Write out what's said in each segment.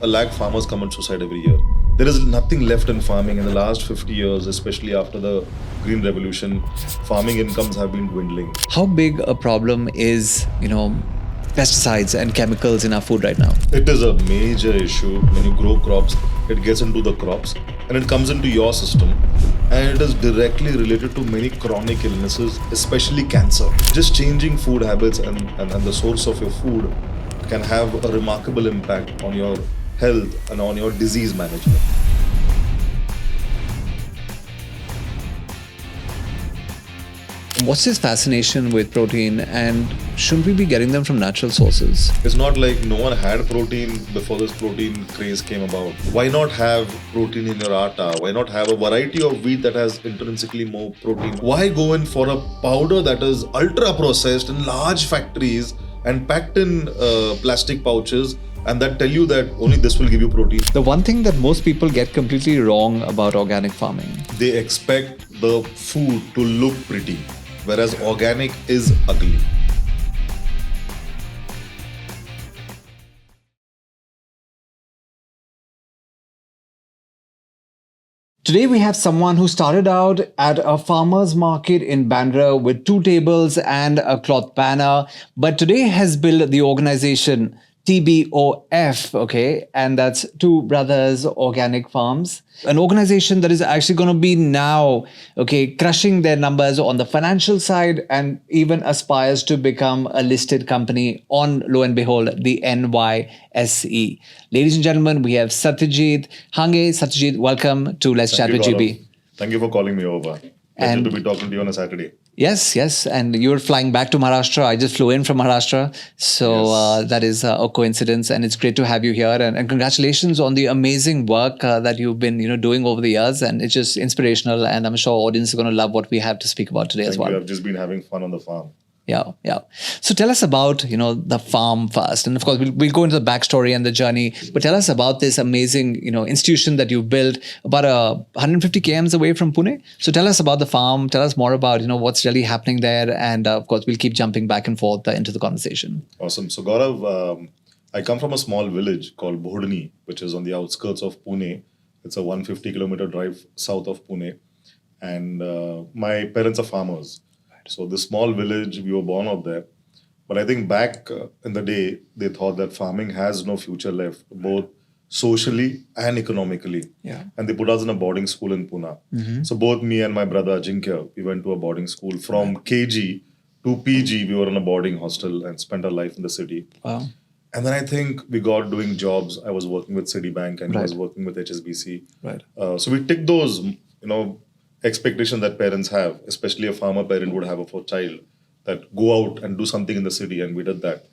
1 lakh farmers commit suicide every year. There is nothing left in farming in the last 50 years, especially after the Green Revolution. Farming incomes have been dwindling. How big a problem is, pesticides and chemicals in our food right now? It is a major issue. When you grow crops, it gets into the crops and it comes into your system. And it is directly related to many chronic illnesses, especially cancer. Just changing food habits and the source of your food can have a remarkable impact on your health and on your disease management. What's this fascination with protein, and shouldn't we be getting them from natural sources? It's not like no one had protein before this protein craze came about. Why not have protein in your atta? Why not have a variety of wheat that has intrinsically more protein? Why go in for a powder that is ultra processed in large factories and packed in plastic pouches and that tell you that only this will give you protein? The one thing that most people get completely wrong about organic farming. They expect the food to look pretty, whereas organic is ugly. Today we have someone who started out at a farmer's market in Bandra with 2 tables and a cloth banner, but today has built the organization TBOF, okay, and that's Two Brothers Organic Farms, an organization that is actually going to be now, okay, crushing their numbers on the financial side and even aspires to become a listed company on, lo and behold, the NYSE. Ladies and gentlemen, we have Satyajit Hange. Satyajit, welcome to Let's Chat with GB. Thank you for calling me over. Pleasure to be talking to you on a Saturday. Yes. And you're flying back to Maharashtra. I just flew in from Maharashtra. So Yes. that is a coincidence. And it's great to have you here. And congratulations on the amazing work that you've been doing over the years. And it's just inspirational. And I'm sure audience is going to love what we have to speak about today as well. I've just been having fun on the farm. Yeah. So tell us about, the farm first. And of course, we'll go into the backstory and the journey. But tell us about this amazing, institution that you've built about 150 kms away from Pune. So tell us about the farm. Tell us more about, what's really happening there. And of course, we'll keep jumping back and forth into the conversation. Awesome. So Gaurav, I come from a small village called Bhodni, which is on the outskirts of Pune. It's a 150-kilometer drive south of Pune. And my parents are farmers. So this small village, we were born out there. But I think back in the day, they thought that farming has no future left, both socially and economically. Yeah. And they put us in a boarding school in Pune. Mm-hmm. So both me and my brother Ajinkya, we went to a boarding school. From KG to PG, we were in a boarding hostel and spent our life in the city. Wow. And then I think we got doing jobs. I was working with Citibank and I was working with HSBC. Right. So we ticked those, expectation that parents have, especially a farmer parent would have for a child, that go out and do something in the city, and we did that.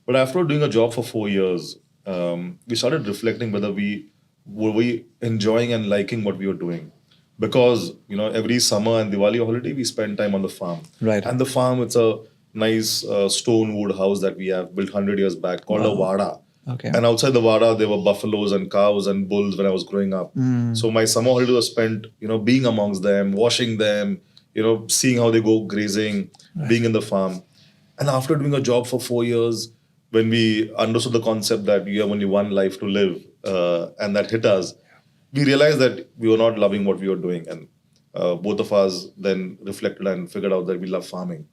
But after doing a job for 4 years, we started reflecting whether were we enjoying and liking what we were doing. Because, every summer and Diwali holiday, we spend time on the farm. Right. And the farm, it's a nice stone wood house that we have built 100 years back called a Vada. Okay. And outside the Vada, there were buffaloes and cows and bulls when I was growing up. So my summer holidays were spent, being amongst them, washing them, seeing how they go grazing, being in the farm. And after doing a job for 4 years, when we understood the concept that you have only one life to live, and that hit us, we realized that we were not loving what we were doing. And both of us then reflected and figured out that we love farming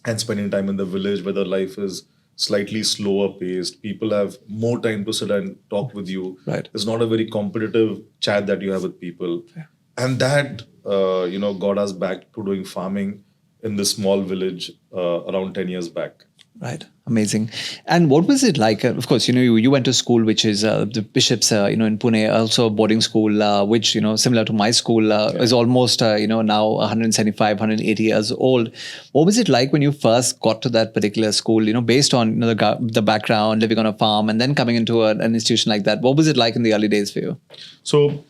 and spending time in the village where the life is slightly slower paced. People have more time to sit and talk with you. Right. It's not a very competitive chat that you have with people. Yeah. And that, got us back to doing farming in this small village around 10 years back. Right. Amazing. And what was it like? Of course, you went to school, which is the Bishops, in Pune, also a boarding school, which, similar to my school, is almost, now 175, 180 years old. What was it like when you first got to that particular school, based on the background, living on a farm and then coming into an institution like that? What was it like in the early days for you? So,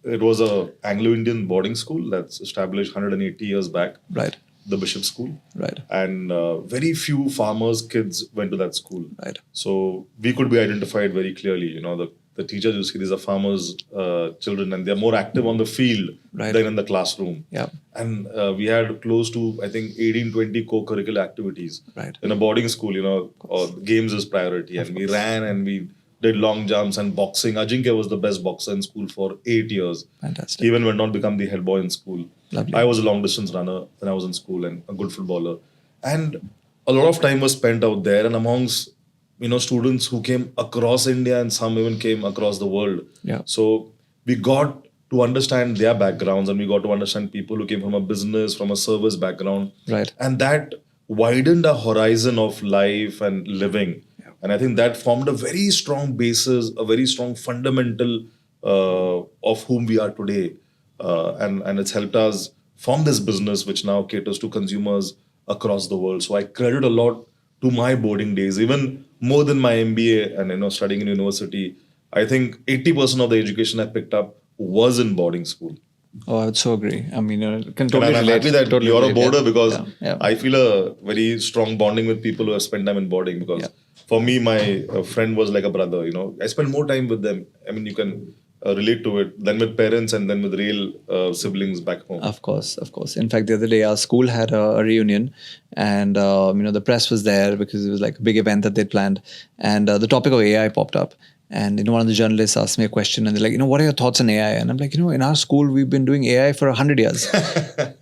it was a Anglo-Indian boarding school that's established 180 years back. Right. The Bishop School. Right. And very few farmers' kids went to that school. Right. So we could be identified very clearly. The teachers, you see, these are farmers' children, and they're more active on the field than in the classroom. Yeah. And we had close to, I think, 18, 20 co-curricular activities. Right. In a boarding school, games is priority. And we ran and we did long jumps and boxing. Ajinkya was the best boxer in school for 8 years. Fantastic. He even went on to become the head boy in school. Lovely. I was a long distance runner when I was in school and a good footballer. And a lot of time was spent out there and amongst students who came across India and some even came across the world. Yeah. So we got to understand their backgrounds and we got to understand people who came from a business, from a service background. Right. And that widened our horizon of life and living. Yeah. And I think that formed a very strong basis, a very strong fundamental of whom we are today. And it's helped us form this business which now caters to consumers across the world. So I credit a lot to my boarding days, even more than my MBA and studying in university. I think 80% of the education I picked up was in boarding school. Oh, I would so agree. I mean, can And totally I'm relate. happy that Totally you're a relate, boarder yeah. because Yeah. I feel a very strong bonding with people who have spent time in boarding because for me, my friend was like a brother, I spent more time with them. I mean, you can relate to it than with parents and then with real siblings back home. Of course, of course. In fact, the other day, our school had a reunion, and the press was there because it was like a big event that they'd planned, and the topic of AI popped up. And one of the journalists asked me a question, and they're like, what are your thoughts on AI? And I'm like, in our school, we've been doing AI for 100 years.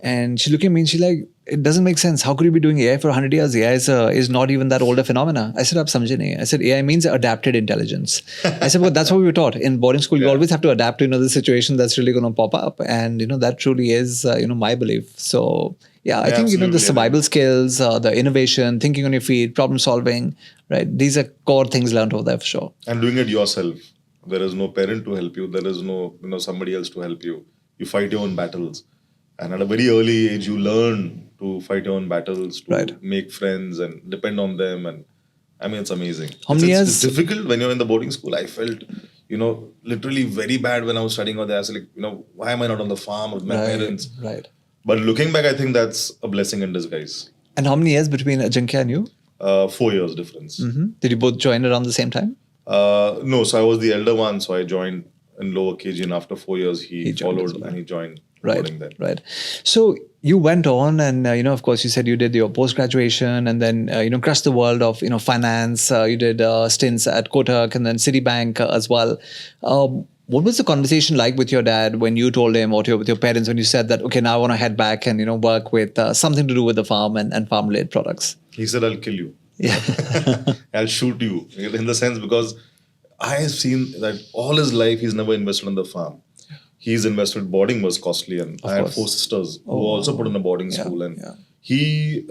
And she looked at me and she's like, it doesn't make sense. How could you be doing AI for 100 years? AI is not even that old a phenomena. I said, "Ab samjhe nahi." I said, AI means adapted intelligence. I said, well, that's what we were taught. In boarding school, you always have to adapt to the situation that's really going to pop up. And, that truly is, my belief. So, yeah, I think, the absolutely. survival skills, the innovation, thinking on your feet, problem solving, right? These are core things learned over there for sure. And doing it yourself. There is no parent to help you. There is no, somebody else to help you. You fight your own battles. And at a very early age, you learn to fight your own battles, to make friends and depend on them. And I mean, it's amazing. How many years? It's difficult when you're in the boarding school. I felt, literally very bad when I was studying out there. I was like, why am I not on the farm with my parents? Right. But looking back, I think that's a blessing in disguise. And how many years between Ajinkya and you? 4 years difference. Mm-hmm. Did you both join around the same time? No, so I was the elder one, so I joined in lower KG, and after 4 years, he followed and he joined boarding then. Right. So you went on, and of course, you said you did your post graduation, and then crushed the world of finance. You did stints at Kotak and then Citibank as well. What was the conversation like with your dad when you told him, or with your parents, when you said that, okay, now I want to head back and work with something to do with the farm and farm-related products? He said, I'll kill you. Yeah. I'll shoot you. In the sense, because I have seen that all his life, he's never invested in the farm. He's invested, boarding was costly, and I had 4 sisters who also put in a boarding school, and he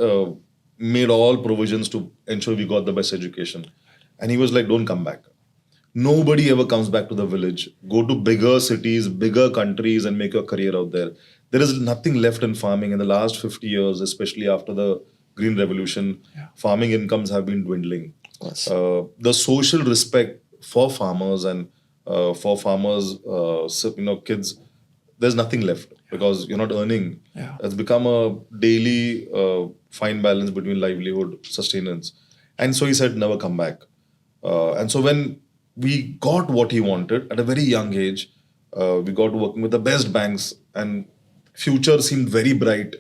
made all provisions to ensure we got the best education. And he was like, don't come back. Nobody ever comes back to the village. Go to bigger cities, bigger countries and make your career out there. There is nothing left in farming. In the last 50 years, especially after the Green Revolution, farming incomes have been dwindling. The social respect for farmers and for farmers, kids, there's nothing left because you're not earning. It's become a daily fine balance between livelihood, sustenance. And so he said, never come back. And so when we got what he wanted at a very young age, we got working with the best banks and future seemed very bright.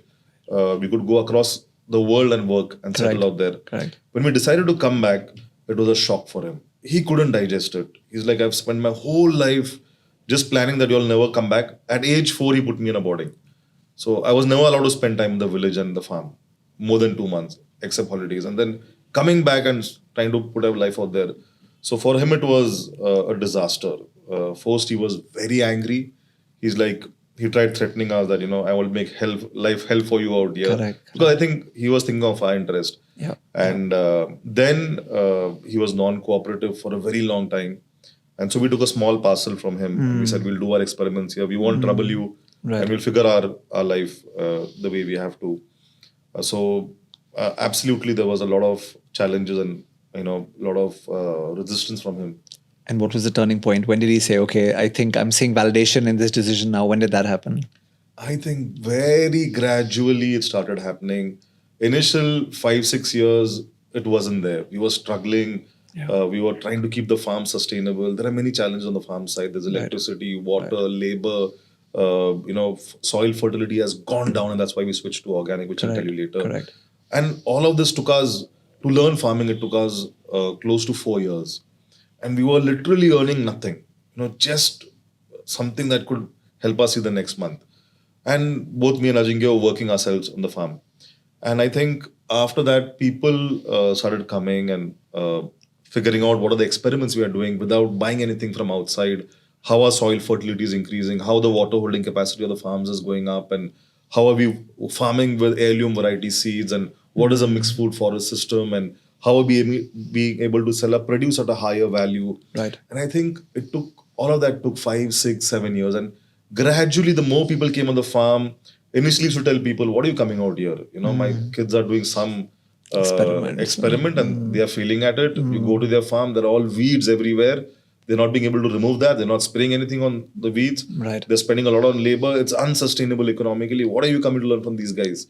We could go across the world and work and settle out there. Correct. When we decided to come back, it was a shock for him. He couldn't digest it. He's like, I've spent my whole life just planning that you'll never come back. At age 4, he put me in a boarding. So I was never allowed to spend time in the village and the farm more than 2 months, except holidays. And then coming back and trying to put a life out there. So for him, it was a disaster. First, he was very angry. He's like, he tried threatening us that, I will make life hell for you out here. Correct. Because I think he was thinking of our interest. Yeah. And then he was non-cooperative for a very long time. And so we took a small parcel from him. And we said, we'll do our experiments here. We won't trouble you. And we'll figure our life the way we have to. Absolutely, there was a lot of challenges and, a lot of resistance from him. And what was the turning point? When did he say, okay, I think I'm seeing validation in this decision now? When did that happen? I think very gradually it started happening. Initial 5-6 years, it wasn't there. We were struggling. We were trying to keep the farm sustainable. There are many challenges on the farm side. There's electricity, water, labor. Soil fertility has gone down, and that's why we switched to organic, which I'll tell you later. Correct. And all of this took us, to learn farming, it took us close to 4 years. and we were literally earning nothing, just something that could help us see the next month. And both me and Ajinkya were working ourselves on the farm. And I think after that, people started coming and figuring out what are the experiments we are doing without buying anything from outside, how our soil fertility is increasing, how the water holding capacity of the farms is going up, and how are we farming with heirloom variety seeds, and what is a mixed food forest system, and how are we being able to sell a produce at a higher value. Right. And I think it took all of that took 5, 6, 7 years, and gradually the more people came on the farm. Initially, used to tell people, "What are you coming out here? My kids are doing some experiment, and they are failing at it. You go to their farm, there are all weeds everywhere. They're not being able to remove that. They're not spraying anything on the weeds. Right. They're spending a lot on labor. It's unsustainable economically. What are you coming to learn from these guys?"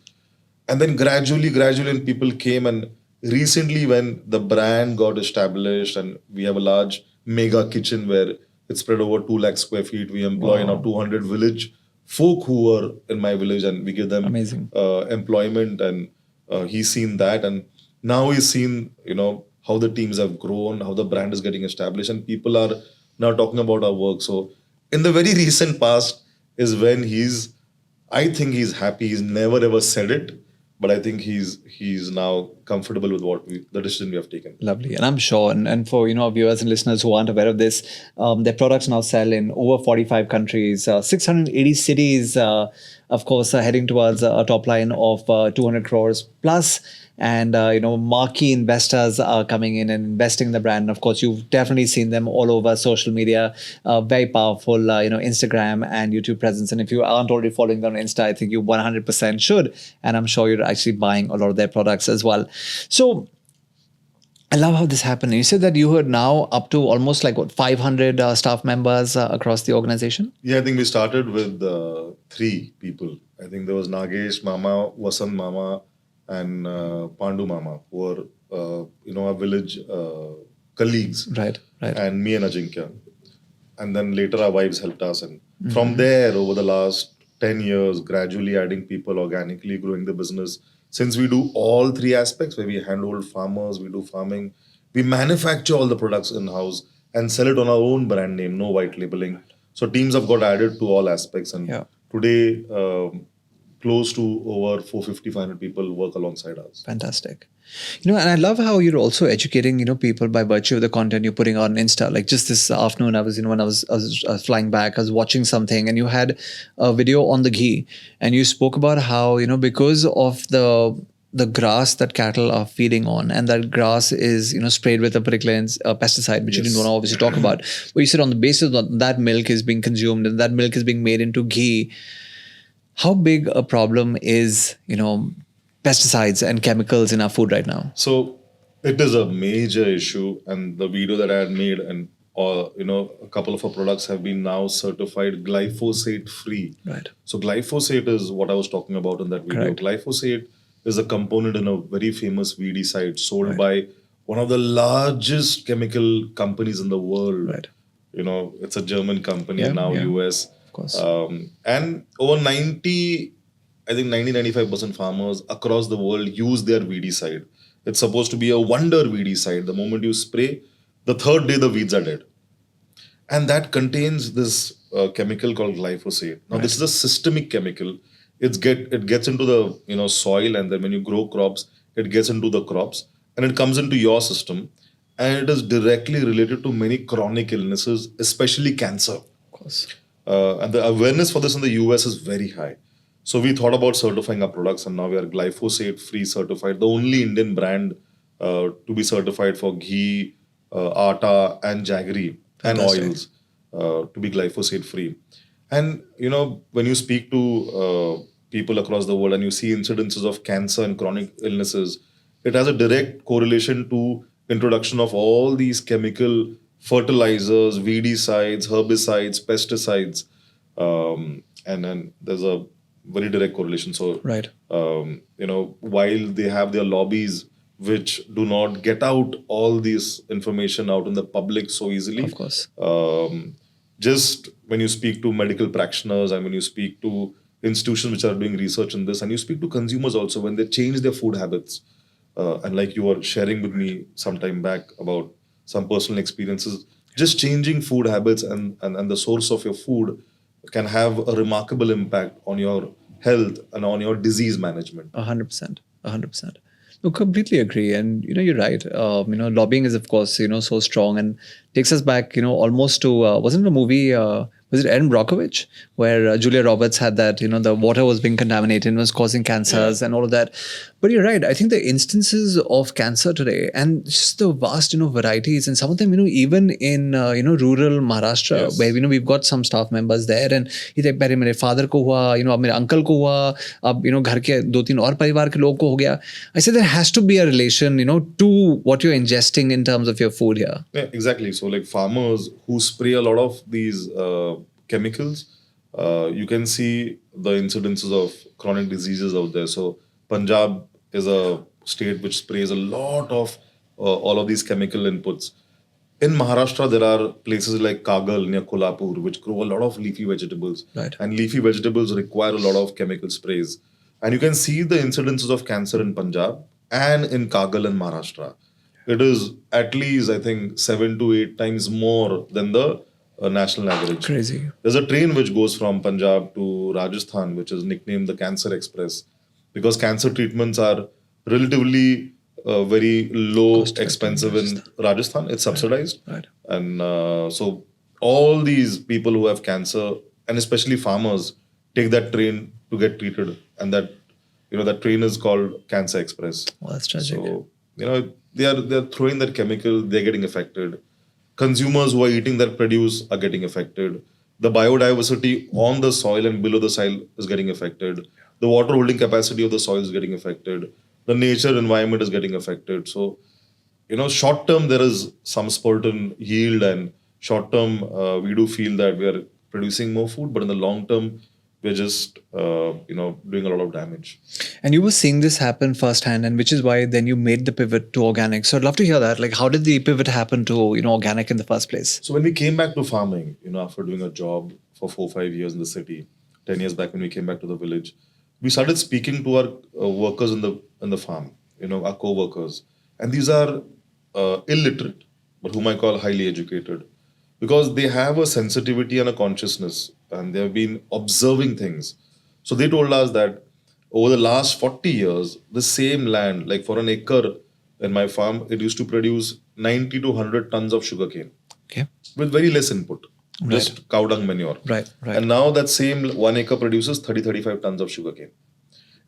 And then gradually, and people came. And recently, when the brand got established, and we have a large mega kitchen where it's spread over 2 lakh square feet, we employ now 200 village folk who are in my village, and we give them Amazing. employment. And he's seen that, and now he's seen how the teams have grown, how the brand is getting established, and people are now talking about our work. So in the very recent past is when I think he's happy. He's never ever said it, but I think he's now comfortable with the decision we have taken. Lovely. And I'm sure, and for our viewers and listeners who aren't aware of this, their products now sell in over 45 countries, 680 cities, of course, heading towards a top line of 200 crores plus. And marquee investors are coming in and investing in the brand. And of course, you've definitely seen them all over social media. Very powerful, Instagram and YouTube presence. And if you aren't already following them on Insta, I think you 100% should. And I'm sure you're actually buying a lot of their products as well. So I love how this happened. You said that you are now up to almost 500 staff members across the organization. Yeah, I think we started with 3 people. I think there was Nagesh Mama, Vasant Mama, and Pandu Mama, who were our village colleagues, Right. and me and Ajinkya. And then later our wives helped us, and from there, over the last 10 years, gradually adding people, organically growing the business. Since we do all 3 aspects, where we handhold farmers, we do farming, we manufacture all the products in-house and sell it on our own brand name, no white labeling. So teams have got added to all aspects, and today close to over 450, 500 people work alongside us. Fantastic. And I love how you're also educating, people by virtue of the content you're putting on Insta. Like just this afternoon, I was, when I was flying back, I was watching something, and you had a video on the ghee, and you spoke about how, because of the grass that cattle are feeding on, and that grass is, sprayed with a particular pesticide, which you didn't want to obviously talk about. But you said on the basis of that milk is being consumed and that milk is being made into ghee. How big a problem is, pesticides and chemicals in our food right now? So it is a major issue, and the video that I had made, and a couple of our products have been now certified glyphosate free. Right. So glyphosate is what I was talking about in that video. Correct. Glyphosate is a component in a very famous weedicide sold by one of the largest chemical companies in the world. Right. It's a German company, now US. Of course. And over 95% farmers across the world use their weedicide. It's supposed to be a wonder weedicide. The moment you spray, the 3rd day the weeds are dead. And that contains this chemical called glyphosate. Now, this is a systemic chemical. It gets into the soil, and then when you grow crops, it gets into the crops, and it comes into your system, and it is directly related to many chronic illnesses, especially cancer. Of course. And the awareness for this in the US is very high. So we thought about certifying our products, and now we are glyphosate free certified, the only Indian brand to be certified for ghee, atta, and jaggery and oils to be glyphosate free. And when you speak to people across the world and you see incidences of cancer and chronic illnesses, it has a direct correlation to introduction of all these chemical fertilizers, weedicides, herbicides, pesticides, and then there's a very direct correlation. So, while they have their lobbies which do not get out all this information out in the public so easily, of course, just when you speak to medical practitioners and when you speak to institutions which are doing research in this, and you speak to consumers also when they change their food habits, and like you were sharing with me some time back about some personal experiences. Just changing food habits and the source of your food can have a remarkable impact on your health and on your disease management. 100%. 100%. No, completely agree. And, you're right. Lobbying is, of course, so strong and takes us back, almost to, wasn't it a movie, was it Erin Brockovich, where Julia Roberts had that, the water was being contaminated and was causing cancers and all of that. But you're right. I think the instances of cancer today and just the vast, varieties, and some of them, even in, rural Maharashtra, where, we've got some staff members there, and he's like, "Pehले मेरे father को हुआ, अब मेरे uncle को हुआ, अब, घर के 2-3 और परिवार के लोगों को हो गया." I said there has to be a relation, to what you're ingesting in terms of your food here. Yeah, exactly. So like farmers who spray a lot of these chemicals, you can see the incidences of chronic diseases out there. So Punjab is a state which sprays a lot of all of these chemical inputs. In Maharashtra, there are places like Kagal near Kolhapur, which grow a lot of leafy vegetables. Right. And leafy vegetables require a lot of chemical sprays. And you can see the incidences of cancer in Punjab and in Kagal and Maharashtra. It is at least, I think, 7 to 8 times more than the national average. Crazy. There's a train which goes from Punjab to Rajasthan, which is nicknamed the Cancer Express, because cancer treatments are relatively very low, expensive in Rajasthan. It's subsidized. Right. And so all these people who have cancer, and especially farmers, take that train to get treated. And that, that train is called Cancer Express. Well, that's tragic. So, they're throwing that chemical, they're getting affected. Consumers who are eating that produce are getting affected. The biodiversity on the soil and below the soil is getting affected. The water holding capacity of the soil is getting affected. The nature environment is getting affected. So, short term, there is some spurt in yield, and short term, we do feel that we are producing more food, but in the long term, we're just, doing a lot of damage. And you were seeing this happen firsthand, and which is why then you made the pivot to organic. So I'd love to hear that. Like, how did the pivot happen to, organic in the first place? So when we came back to farming, after doing a job for 4-5 years in the city, 10 years back when we came back to the village, we started speaking to our workers in the farm, our co-workers. And these are illiterate, but whom I call highly educated, because they have a sensitivity and a consciousness, and they have been observing things. So they told us that over the last 40 years, the same land, like for an acre in my farm, it used to produce 90 to 100 tons of sugarcane. Okay. With very less input, Right. just cow dung manure. Right. And now that same 1 acre produces 30-35 tons of sugarcane.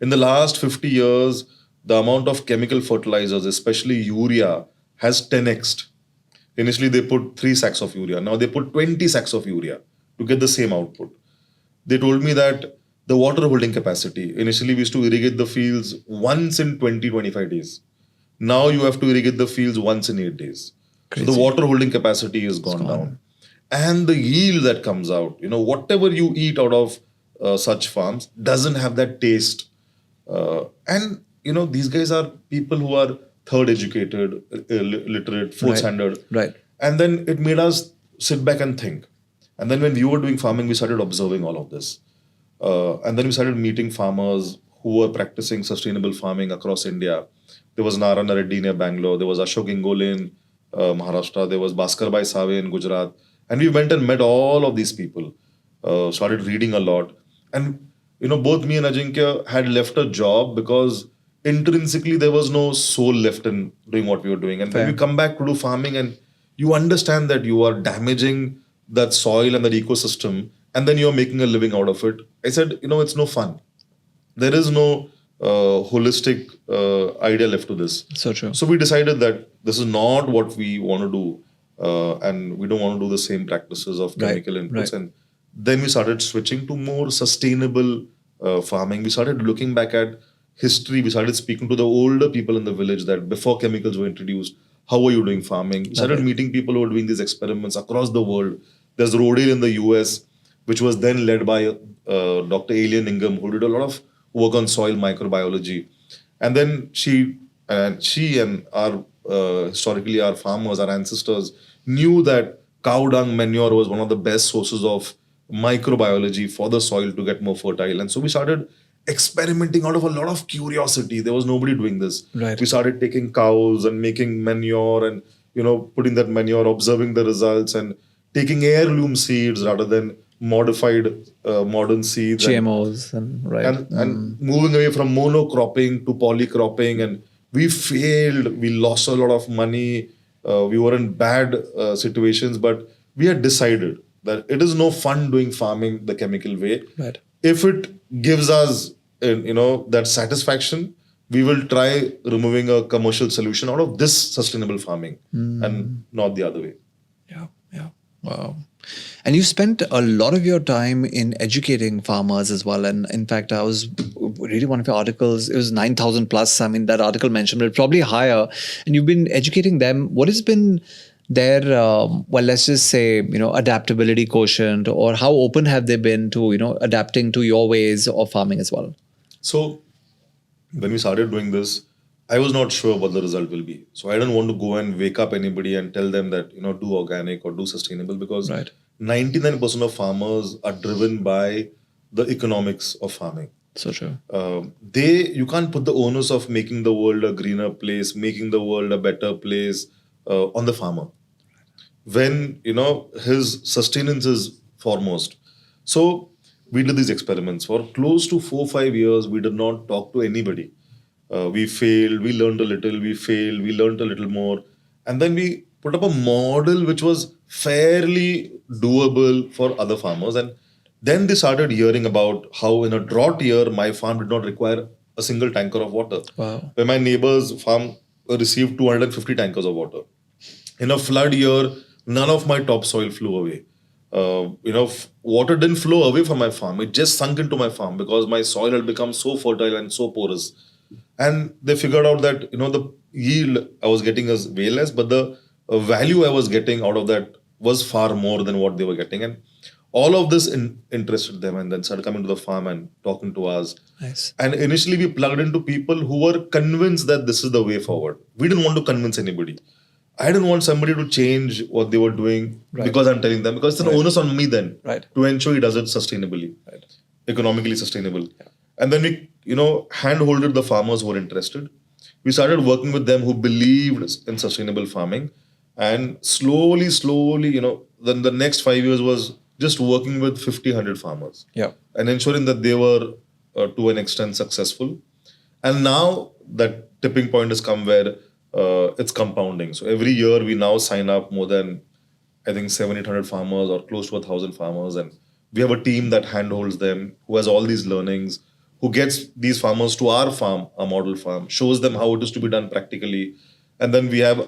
In the last 50 years, the amount of chemical fertilizers, especially urea, has 10x'd. Initially, they put 3 sacks of urea. Now they put 20 sacks of urea to get the same output. They told me that the water holding capacity, initially we used to irrigate the fields once in 20-25 days. Now you have to irrigate the fields once in 8 days. Crazy. So the water holding capacity is gone down. And the yield that comes out, whatever you eat out of such farms doesn't have that taste. And these guys are people who are third educated, literate, fourth Right. standard. Right. And then it made us sit back and think. And then when we were doing farming, we started observing all of this. And then we started meeting farmers who were practicing sustainable farming across India. There was Narayana Reddy near Bangalore. There was Ashok Ingole in Maharashtra. There was Bhaskar Bhai Save in Gujarat. And we went and met all of these people. Started reading a lot. And, both me and Ajinkya had left a job because intrinsically there was no soul left in doing what we were doing. And Fair. when you come back to do farming and you understand that you are damaging that soil and that ecosystem, and then you're making a living out of it, I said, it's no fun. There is no holistic idea left to this. So true. So we decided that this is not what we want to do, and we don't want to do the same practices of Right, chemical inputs. right. And then we started switching to more sustainable farming. We started looking back at history. We started speaking to the older people in the village that before chemicals were introduced, how were you doing farming? We started meeting people who were doing these experiments across the world. There's Rodale in the US, which was then led by Dr. Alien Ingham, who did a lot of work on soil microbiology. And then she and our historically our farmers, our ancestors, knew that cow dung manure was one of the best sources of microbiology for the soil to get more fertile. And so we started experimenting out of a lot of curiosity. There was nobody doing this. Right. We started taking cows and making manure and putting that manure, observing the results, and taking heirloom seeds rather than modified modern seeds, GMOs and right. and moving away from monocropping to polycropping. And we failed. We lost a lot of money. We were in bad situations, but we had decided that it is no fun doing farming the chemical way. Right. If it gives us, that satisfaction, we will try removing a commercial solution out of this sustainable farming and not the other way. Yeah, yeah. Wow. And you spent a lot of your time in educating farmers as well. And in fact, I was reading one of your articles. It was 9,000 plus. I mean, that article mentioned, but probably higher. And you've been educating them. What has been their, well, let's just say, adaptability quotient, or how open have they been to, adapting to your ways of farming as well? So when we started doing this, I was not sure what the result will be. So I didn't want to go and wake up anybody and tell them that, do organic or do sustainable, because Right. 99% of farmers are driven by the economics of farming. So true. You can't put the onus of making the world a greener place, making the world a better place on the farmer, when his sustenance is foremost. So we did these experiments for close to 4-5 years. We did not talk to anybody. We failed, we learned a little, we failed, we learned a little more. And then we put up a model which was fairly doable for other farmers. And then they started hearing about how in a drought year, my farm did not require a single tanker of water. Wow. Where my neighbor's farm received 250 tankers of water. In a flood year, none of my topsoil flew away. Water didn't flow away from my farm. It just sunk into my farm because my soil had become so fertile and so porous. And they figured out that, the yield I was getting is way less, but the value I was getting out of that was far more than what they were getting. And all of this interested them, and then started coming to the farm and talking to us. Nice. And initially we plugged into people who were convinced that this is the way forward. We didn't want to convince anybody. I didn't want somebody to change what they were doing because I'm telling them, because it's an onus on me then to ensure he does it sustainably, economically sustainable. Yeah. And then we, hand-holded the farmers who were interested. We started working with them who believed in sustainable farming. And slowly, then the next 5 years was just working with 50, 100 farmers. Yeah. And ensuring that they were, to an extent, successful. And now that tipping point has come where it's compounding. So every year we now sign up more than, I think, 700-800 farmers or close to 1,000 farmers. And we have a team that handholds them, who has all these learnings, who gets these farmers to our farm, a model farm, shows them how it is to be done practically. And then we have,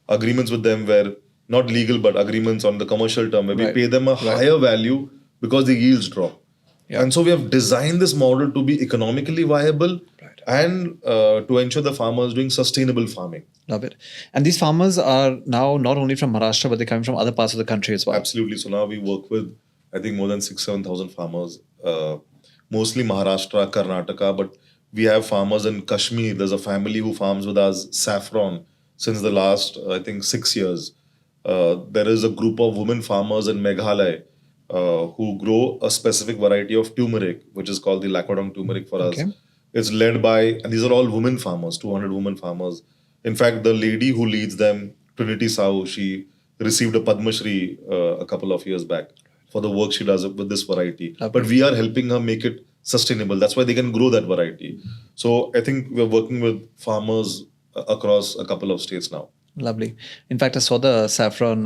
agreements with them where, not legal, but agreements on the commercial term, where we pay them a higher value because the yields drop. Yeah. And so we have designed this model to be economically viable and to ensure the farmers doing sustainable farming. Love it. And these farmers are now not only from Maharashtra, but they're coming from other parts of the country as well. Absolutely. So now we work with, I think, more than 6,000-7,000 farmers, mostly Maharashtra, Karnataka, but we have farmers in Kashmir. There's a family who farms with us saffron since the last, I think, 6 years. There is a group of women farmers in Meghalaya who grow a specific variety of turmeric, which is called the Lakodong turmeric for us. It's led by, and these are all women farmers, 200 women farmers. In fact, the lady who leads them, Trinity Sahu, she received a Padma Shri a couple of years back for the work she does with this variety. But we are helping her make it sustainable. That's why they can grow that variety. So I think we're working with farmers across a couple of states now. Lovely. In fact, I saw the saffron,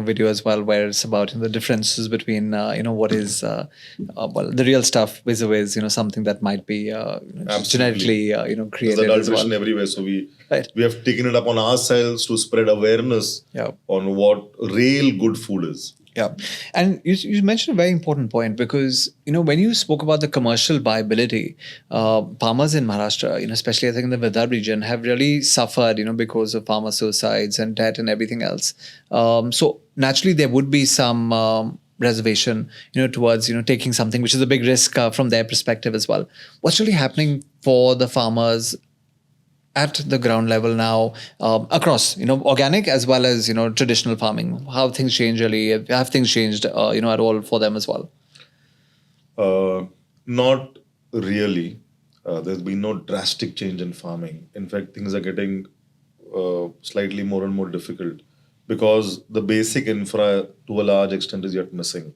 video as well, where it's about the differences between, what is, the real stuff vis-a-vis, something that might be genetically, created. There's as adulteration well. everywhere. So we have taken it up on ourselves to spread awareness on what real good food is. Yeah. And you mentioned a very important point, because, when you spoke about the commercial viability, farmers in Maharashtra, especially I think in the Vidarbha region, have really suffered, because of farmer suicides and debt and everything else. So naturally there would be some reservation, towards, taking something which is a big risk from their perspective as well. What's really happening for the farmers at the ground level now, across, organic as well as, traditional farming? How things change really? Have things changed, at all for them as well? Not really. There's been no drastic change in farming. In fact, things are getting slightly more and more difficult because the basic infra to a large extent is yet missing.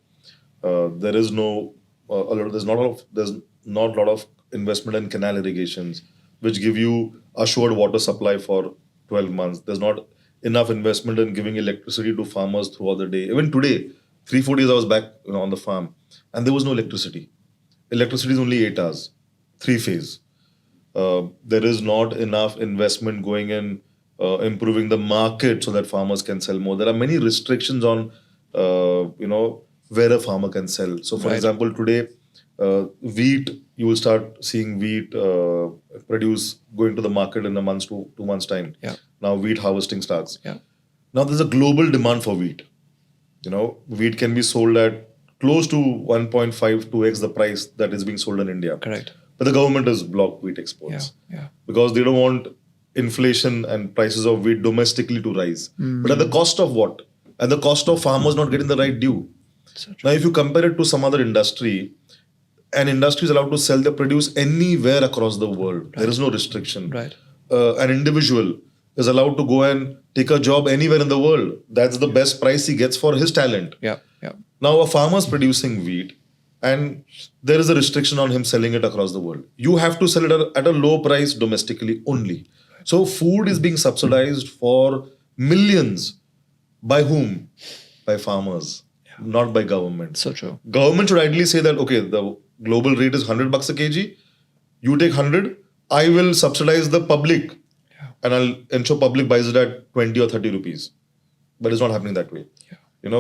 There is no there's not a lot of investment in canal irrigations which give you assured water supply for 12 months. There's not enough investment in giving electricity to farmers throughout the day. Even today, 3 4 days I was back on the farm and there was no electricity. Electricity is only 8 hours, three phase. There is not enough investment going in improving the market so that farmers can sell more. There are many restrictions on where a farmer can sell. So, for example, today wheat, you will start seeing wheat produce going to the market in a month's to 2 months time. Yeah. Now wheat harvesting starts. Yeah. Now there's a global demand for wheat. Wheat can be sold at close to 1.5 2x the price that is being sold in India. Correct. But the government has blocked wheat exports because they don't want inflation and prices of wheat domestically to rise. But at the cost of what? At the cost of farmers not getting the right due. Now, if you compare it to some other industry, an industry is allowed to sell their produce anywhere across the world. There is no restriction. Right. An individual is allowed to go and take a job anywhere in the world. That's the best price he gets for his talent. Yeah. Now, a farmer is producing wheat and there is a restriction on him selling it across the world. You have to sell it at a low price domestically only. So food is being subsidized for millions. By whom? By farmers, not by government. So true. Government should ideally say that, okay, the global rate is $100 a kg. You take 100, I will subsidize the public and I'll ensure public buys it at 20 or 30 rupees. But it's not happening that way.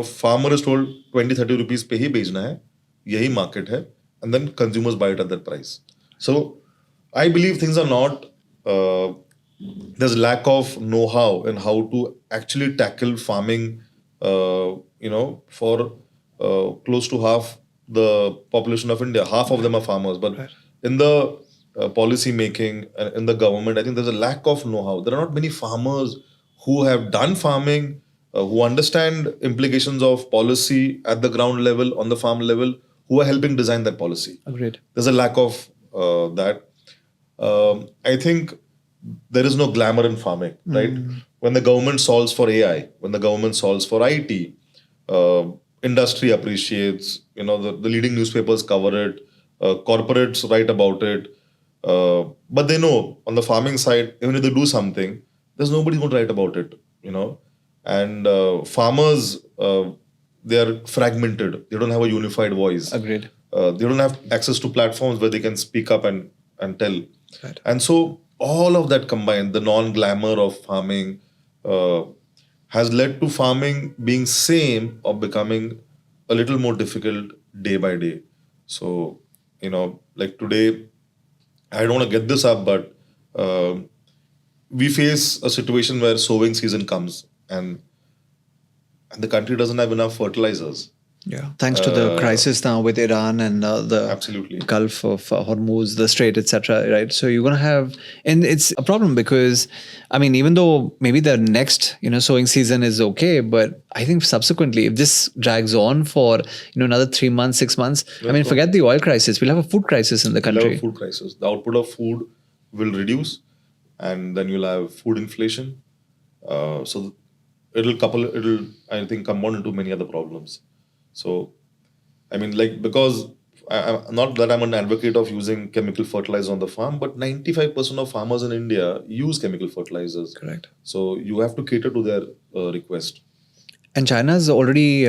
Farmer is told 20, 30 rupees pe hi bechna hai. Yahi market hai. And then consumers buy it at that price. So I believe things are not, there's lack of know-how in how to actually tackle farming, for close to half the population of India. Half of them are farmers. But in the policy making and in the government, I think there's a lack of know-how. There are not many farmers who have done farming, who understand implications of policy at the ground level, on the farm level, who are helping design that policy. Agreed. There's a lack of that. I think there is no glamour in farming, right? When the government solves for AI, when the government solves for IT, industry appreciates, the leading newspapers cover it, corporates write about it. But they know on the farming side, even if they do something, there's nobody going to write about it, And farmers, they are fragmented. They don't have a unified voice. Agreed. They don't have access to platforms where they can speak up and tell. Right. And so all of that combined, the non-glamour of farming has led to farming being same or becoming a little more difficult day by day. So, like today, I don't want to get this up, but we face a situation where sowing season comes and the country doesn't have enough fertilizers. Yeah. Thanks to the crisis now with Iran and the Absolutely. Gulf of Hormuz, the Strait, etc. Right. So you're going to have, and it's a problem because, even though maybe the next, sowing season is okay, but I think subsequently, if this drags on for, another 3 months, 6 months, forget the oil crisis. We'll have a food crisis in the country. We'll have a food crisis. The output of food will reduce and then you'll have food inflation. So it'll I think compound into many other problems. So, because not that I'm an advocate of using chemical fertilizer on the farm, but 95% of farmers in India use chemical fertilizers. Correct. So you have to cater to their request. And China's already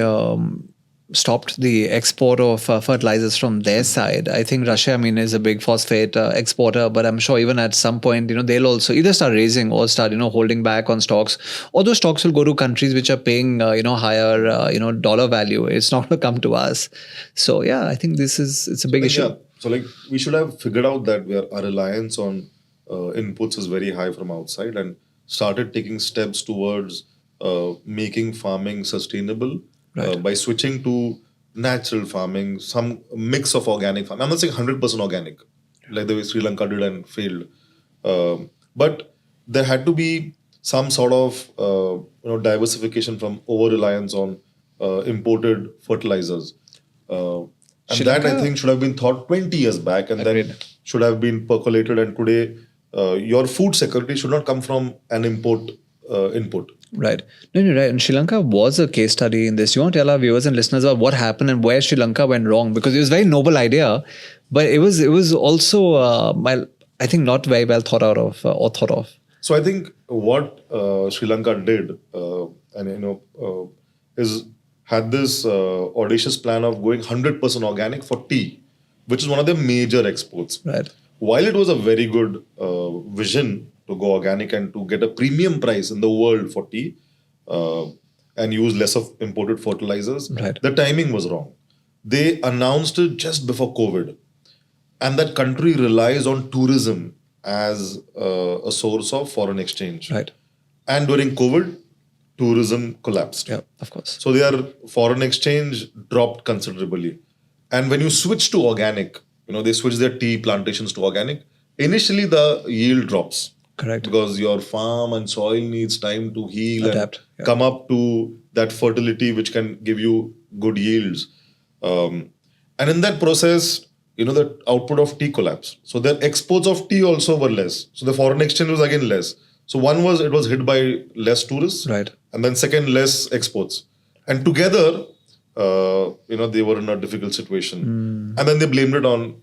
stopped the export of fertilizers from their side. I think Russia, is a big phosphate exporter, but I'm sure even at some point, they'll also either start raising or start, holding back on stocks. Or those stocks will go to countries which are paying, higher, dollar value. It's not going to come to us. So yeah, I think it's a big issue. Yeah. So we should have figured out that our reliance on inputs is very high from outside and started taking steps towards making farming sustainable. Right. By switching to natural farming, some mix of organic farming. I'm not saying 100% organic, like the way Sri Lanka did and failed. But there had to be some sort of diversification from over-reliance on imported fertilizers. And that, I think, should have been thought 20 years back and then should have been percolated. And today, your food security should not come from an input. Right. No, you're right. And Sri Lanka was a case study in this. You want to tell our viewers and listeners about what happened and where Sri Lanka went wrong? Because it was a very noble idea, but it was also, I think, not very well thought out of or thought of. So I think what Sri Lanka did, is had this audacious plan of going 100% organic for tea, which is one of their major exports. Right. While it was a very good vision to go organic and to get a premium price in the world for tea and use less of imported fertilizers, Right. the timing was wrong. They announced it just before COVID, and that country relies on tourism as a source of foreign exchange. Right. And during COVID, tourism collapsed. Yeah, of course. So their foreign exchange dropped considerably. And when you switch to organic, they switch their tea plantations to organic. Initially, the yield drops. Correct. Because your farm and soil needs time to heal Adapt, and come up to that fertility which can give you good yields. And in that process, the output of tea collapsed. So their exports of tea also were less. So the foreign exchange was again less. So one was it was hit by less tourists. Right. And then second, less exports. And together, they were in a difficult situation. And then they blamed it on,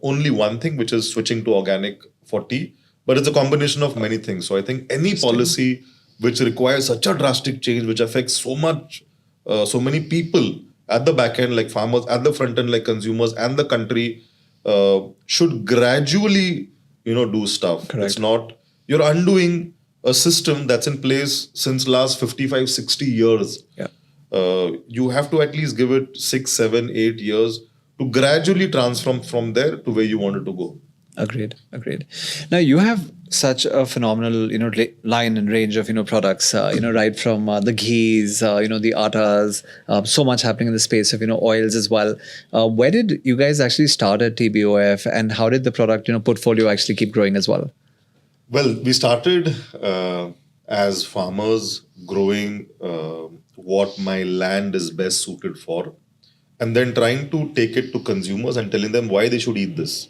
only one thing, which is switching to organic for tea. But it's a combination of many things. So I think any policy which requires such a drastic change, which affects so many people at the back end, like farmers, at the front end, like consumers, and the country, should gradually, do stuff. Correct. It's not, you're undoing a system that's in place since last 55, 60 years. Yeah. You have to at least give it 6, 7, 8 years to gradually transform from there to where you want it to go. Agreed. Now you have such a phenomenal, line and range of, products, right from the ghees, the attas, so much happening in the space of, oils as well. Where did you guys actually start at TBOF, and how did the product, portfolio actually keep growing as well? Well, we started as farmers growing what my land is best suited for, and then trying to take it to consumers and telling them why they should eat this.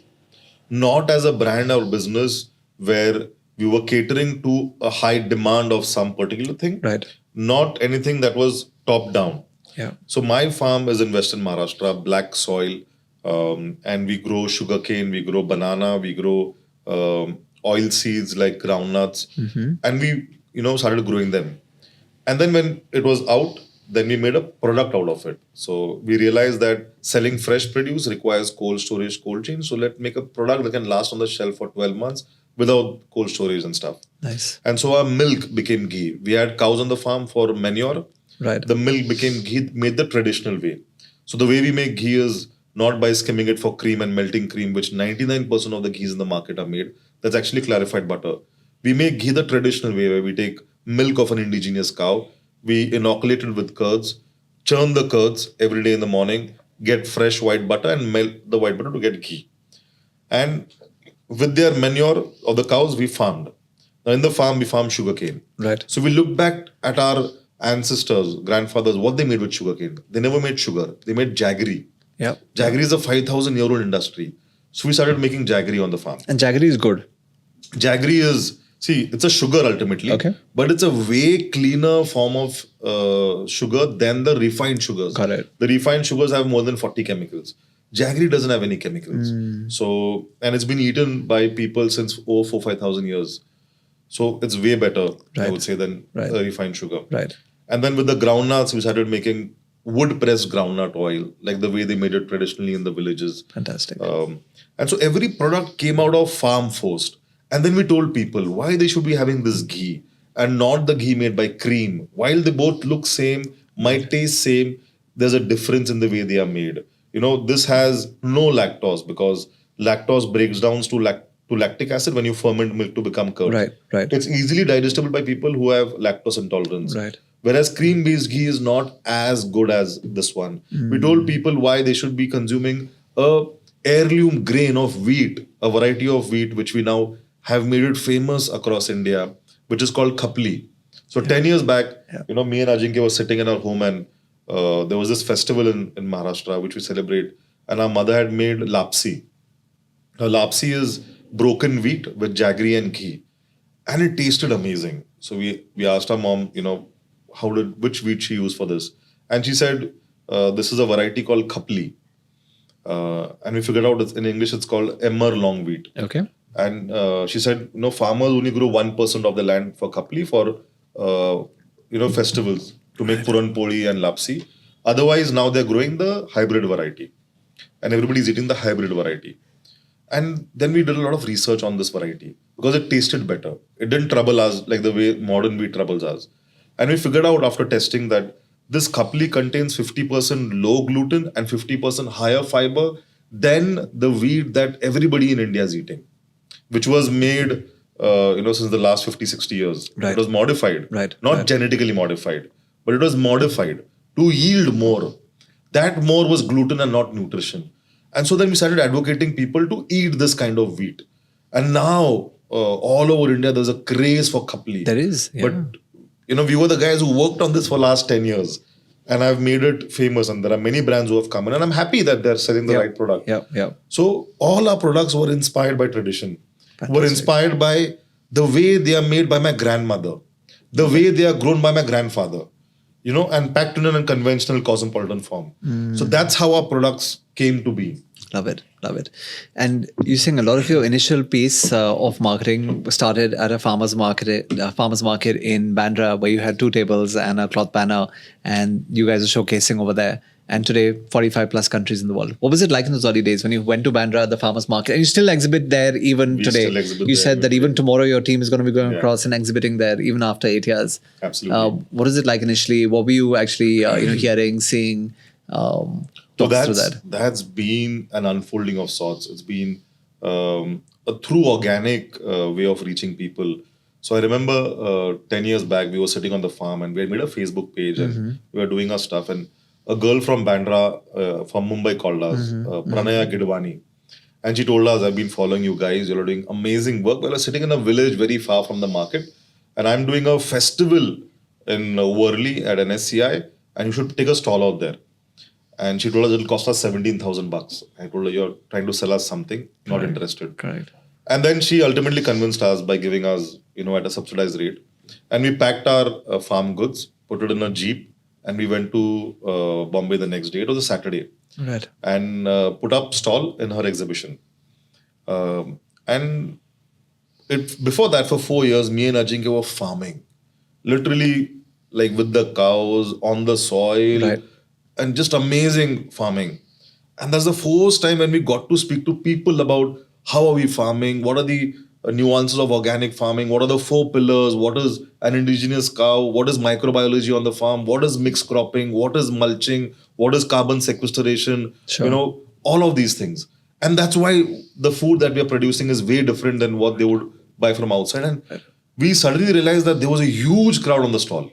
Not as a brand or business where we were catering to a high demand of some particular thing. Right. Not anything that was top down. Yeah. So my farm is in Western Maharashtra, black soil, and we grow sugarcane, we grow banana, we grow oil seeds like groundnuts, and we started growing them. And then when it was out, then we made a product out of it. So we realized that selling fresh produce requires cold storage, cold chain. So let's make a product that can last on the shelf for 12 months without cold storage and stuff. Nice. And so our milk became ghee. We had cows on the farm for manure. Right. The milk became ghee made the traditional way. So the way we make ghee is not by skimming it for cream and melting cream, which 99% of the ghees in the market are made. That's actually clarified butter. We make ghee the traditional way, where we take milk of an indigenous cow, we inoculate it with curds, churn the curds every day in the morning, get fresh white butter and melt the white butter to get ghee. And with their manure of the cows, we farmed. Now in the farm, we farmed sugarcane. Right. So we look back at our ancestors, grandfathers, what they made with sugarcane. They never made sugar. They made jaggery. Yeah. Jaggery is a 5,000-year-old industry. So we started making jaggery on the farm. And jaggery is good. Jaggery is, it's a sugar ultimately. Okay. But it's a way cleaner form of sugar than the refined sugars. Got it. The refined sugars have more than 40 chemicals. Jaggery doesn't have any chemicals. So, and it's been eaten by people since over 4,000-5,000 years. So it's way better, I would say, than refined sugar. Right. And then with the groundnuts, we started making wood-pressed groundnut oil, like the way they made it traditionally in the villages. Fantastic. And so every product came out of farm first. And then we told people why they should be having this ghee and not the ghee made by cream. While they both look same, might taste same, there's a difference in the way they are made. This has no lactose because lactose breaks down to lactic acid when you ferment milk to become curd. Right. It's easily digestible by people who have lactose intolerance. Right. Whereas cream-based ghee is not as good as this one. We told people why they should be consuming a heirloom grain of wheat, a variety of wheat, which we now have made it famous across India, which is called Khapli. So 10 years back, me and Ajinkya were sitting in our home and there was this festival in Maharashtra, which we celebrate. And our mother had made lapsi. Now, lapsi is broken wheat with jaggery and ghee, and it tasted amazing. So we asked our mom, which wheat she used for this, and she said this is a variety called Khapli, and we figured out in English it's called emmer long wheat. Okay. And she said, farmers only grow 1% of the land for Khapli for festivals to make puran poli and lapsi. Otherwise, now they're growing the hybrid variety, and everybody's eating the hybrid variety. And then we did a lot of research on this variety because it tasted better. It didn't trouble us like the way modern wheat troubles us. And we figured out after testing that this Khapli contains 50% low gluten and 50% higher fiber than the wheat that everybody in India is eating, which was made, since the last 50, 60 years. Right. It was modified, Right. not genetically modified, but it was modified to yield more. That more was gluten and not nutrition. And so then we started advocating people to eat this kind of wheat. And now, all over India, there's a craze for Khapli. There is. Yeah. But, we were the guys who worked on this for last 10 years. And I've made it famous. And there are many brands who have come in. And I'm happy that they're selling the right product. Yeah. So all our products were inspired by tradition. Fantastic. Were inspired by the way they are made by my grandmother. The way they are grown by my grandfather. And packed in a conventional cosmopolitan form. So that's how our products came to be. Love it. And you're saying a lot of your initial piece of marketing started at a farmer's market in Bandra, where you had 2 tables and a cloth banner, and you guys are showcasing over there. And today, 45 plus countries in the world. What was it like in those early days when you went to Bandra, the farmer's market, and you still exhibit there even today? You said that even tomorrow your team is going to be going across and exhibiting there even after 8 years. Absolutely. What is it like initially? What were you actually hearing, seeing? Talk us through that. That's been an unfolding of sorts. It's been a true organic way of reaching people. So I remember 10 years back, we were sitting on the farm and we had made a Facebook page and we were doing our stuff. And a girl from Bandra, from Mumbai called us, Pranaya Gidwani. And she told us, I've been following you guys. You're doing amazing work. Well, I was sitting in a village very far from the market. And I'm doing a festival in Worli at NSCI. And you should take a stall out there. And she told us it'll cost us 17,000 bucks. I told her, you're trying to sell us something, not interested. Correct. And then she ultimately convinced us by giving us, at a subsidized rate. And we packed our farm goods, put it in a jeep, and we went to Bombay the next day. It was a Saturday. Right. And put up stall in her exhibition. And before that, for 4 years, me and Ajinkya were farming. Literally, like with the cows, on the soil. Right. And just amazing farming. And that's the first time when we got to speak to people about how are we farming, what are the nuances of organic farming, what are the 4 pillars, what is an indigenous cow, what is microbiology on the farm, what is mixed cropping, what is mulching, what is carbon sequestration, all of these things. And that's why the food that we are producing is way different than what they would buy from outside. And we suddenly realized that there was a huge crowd on the stall.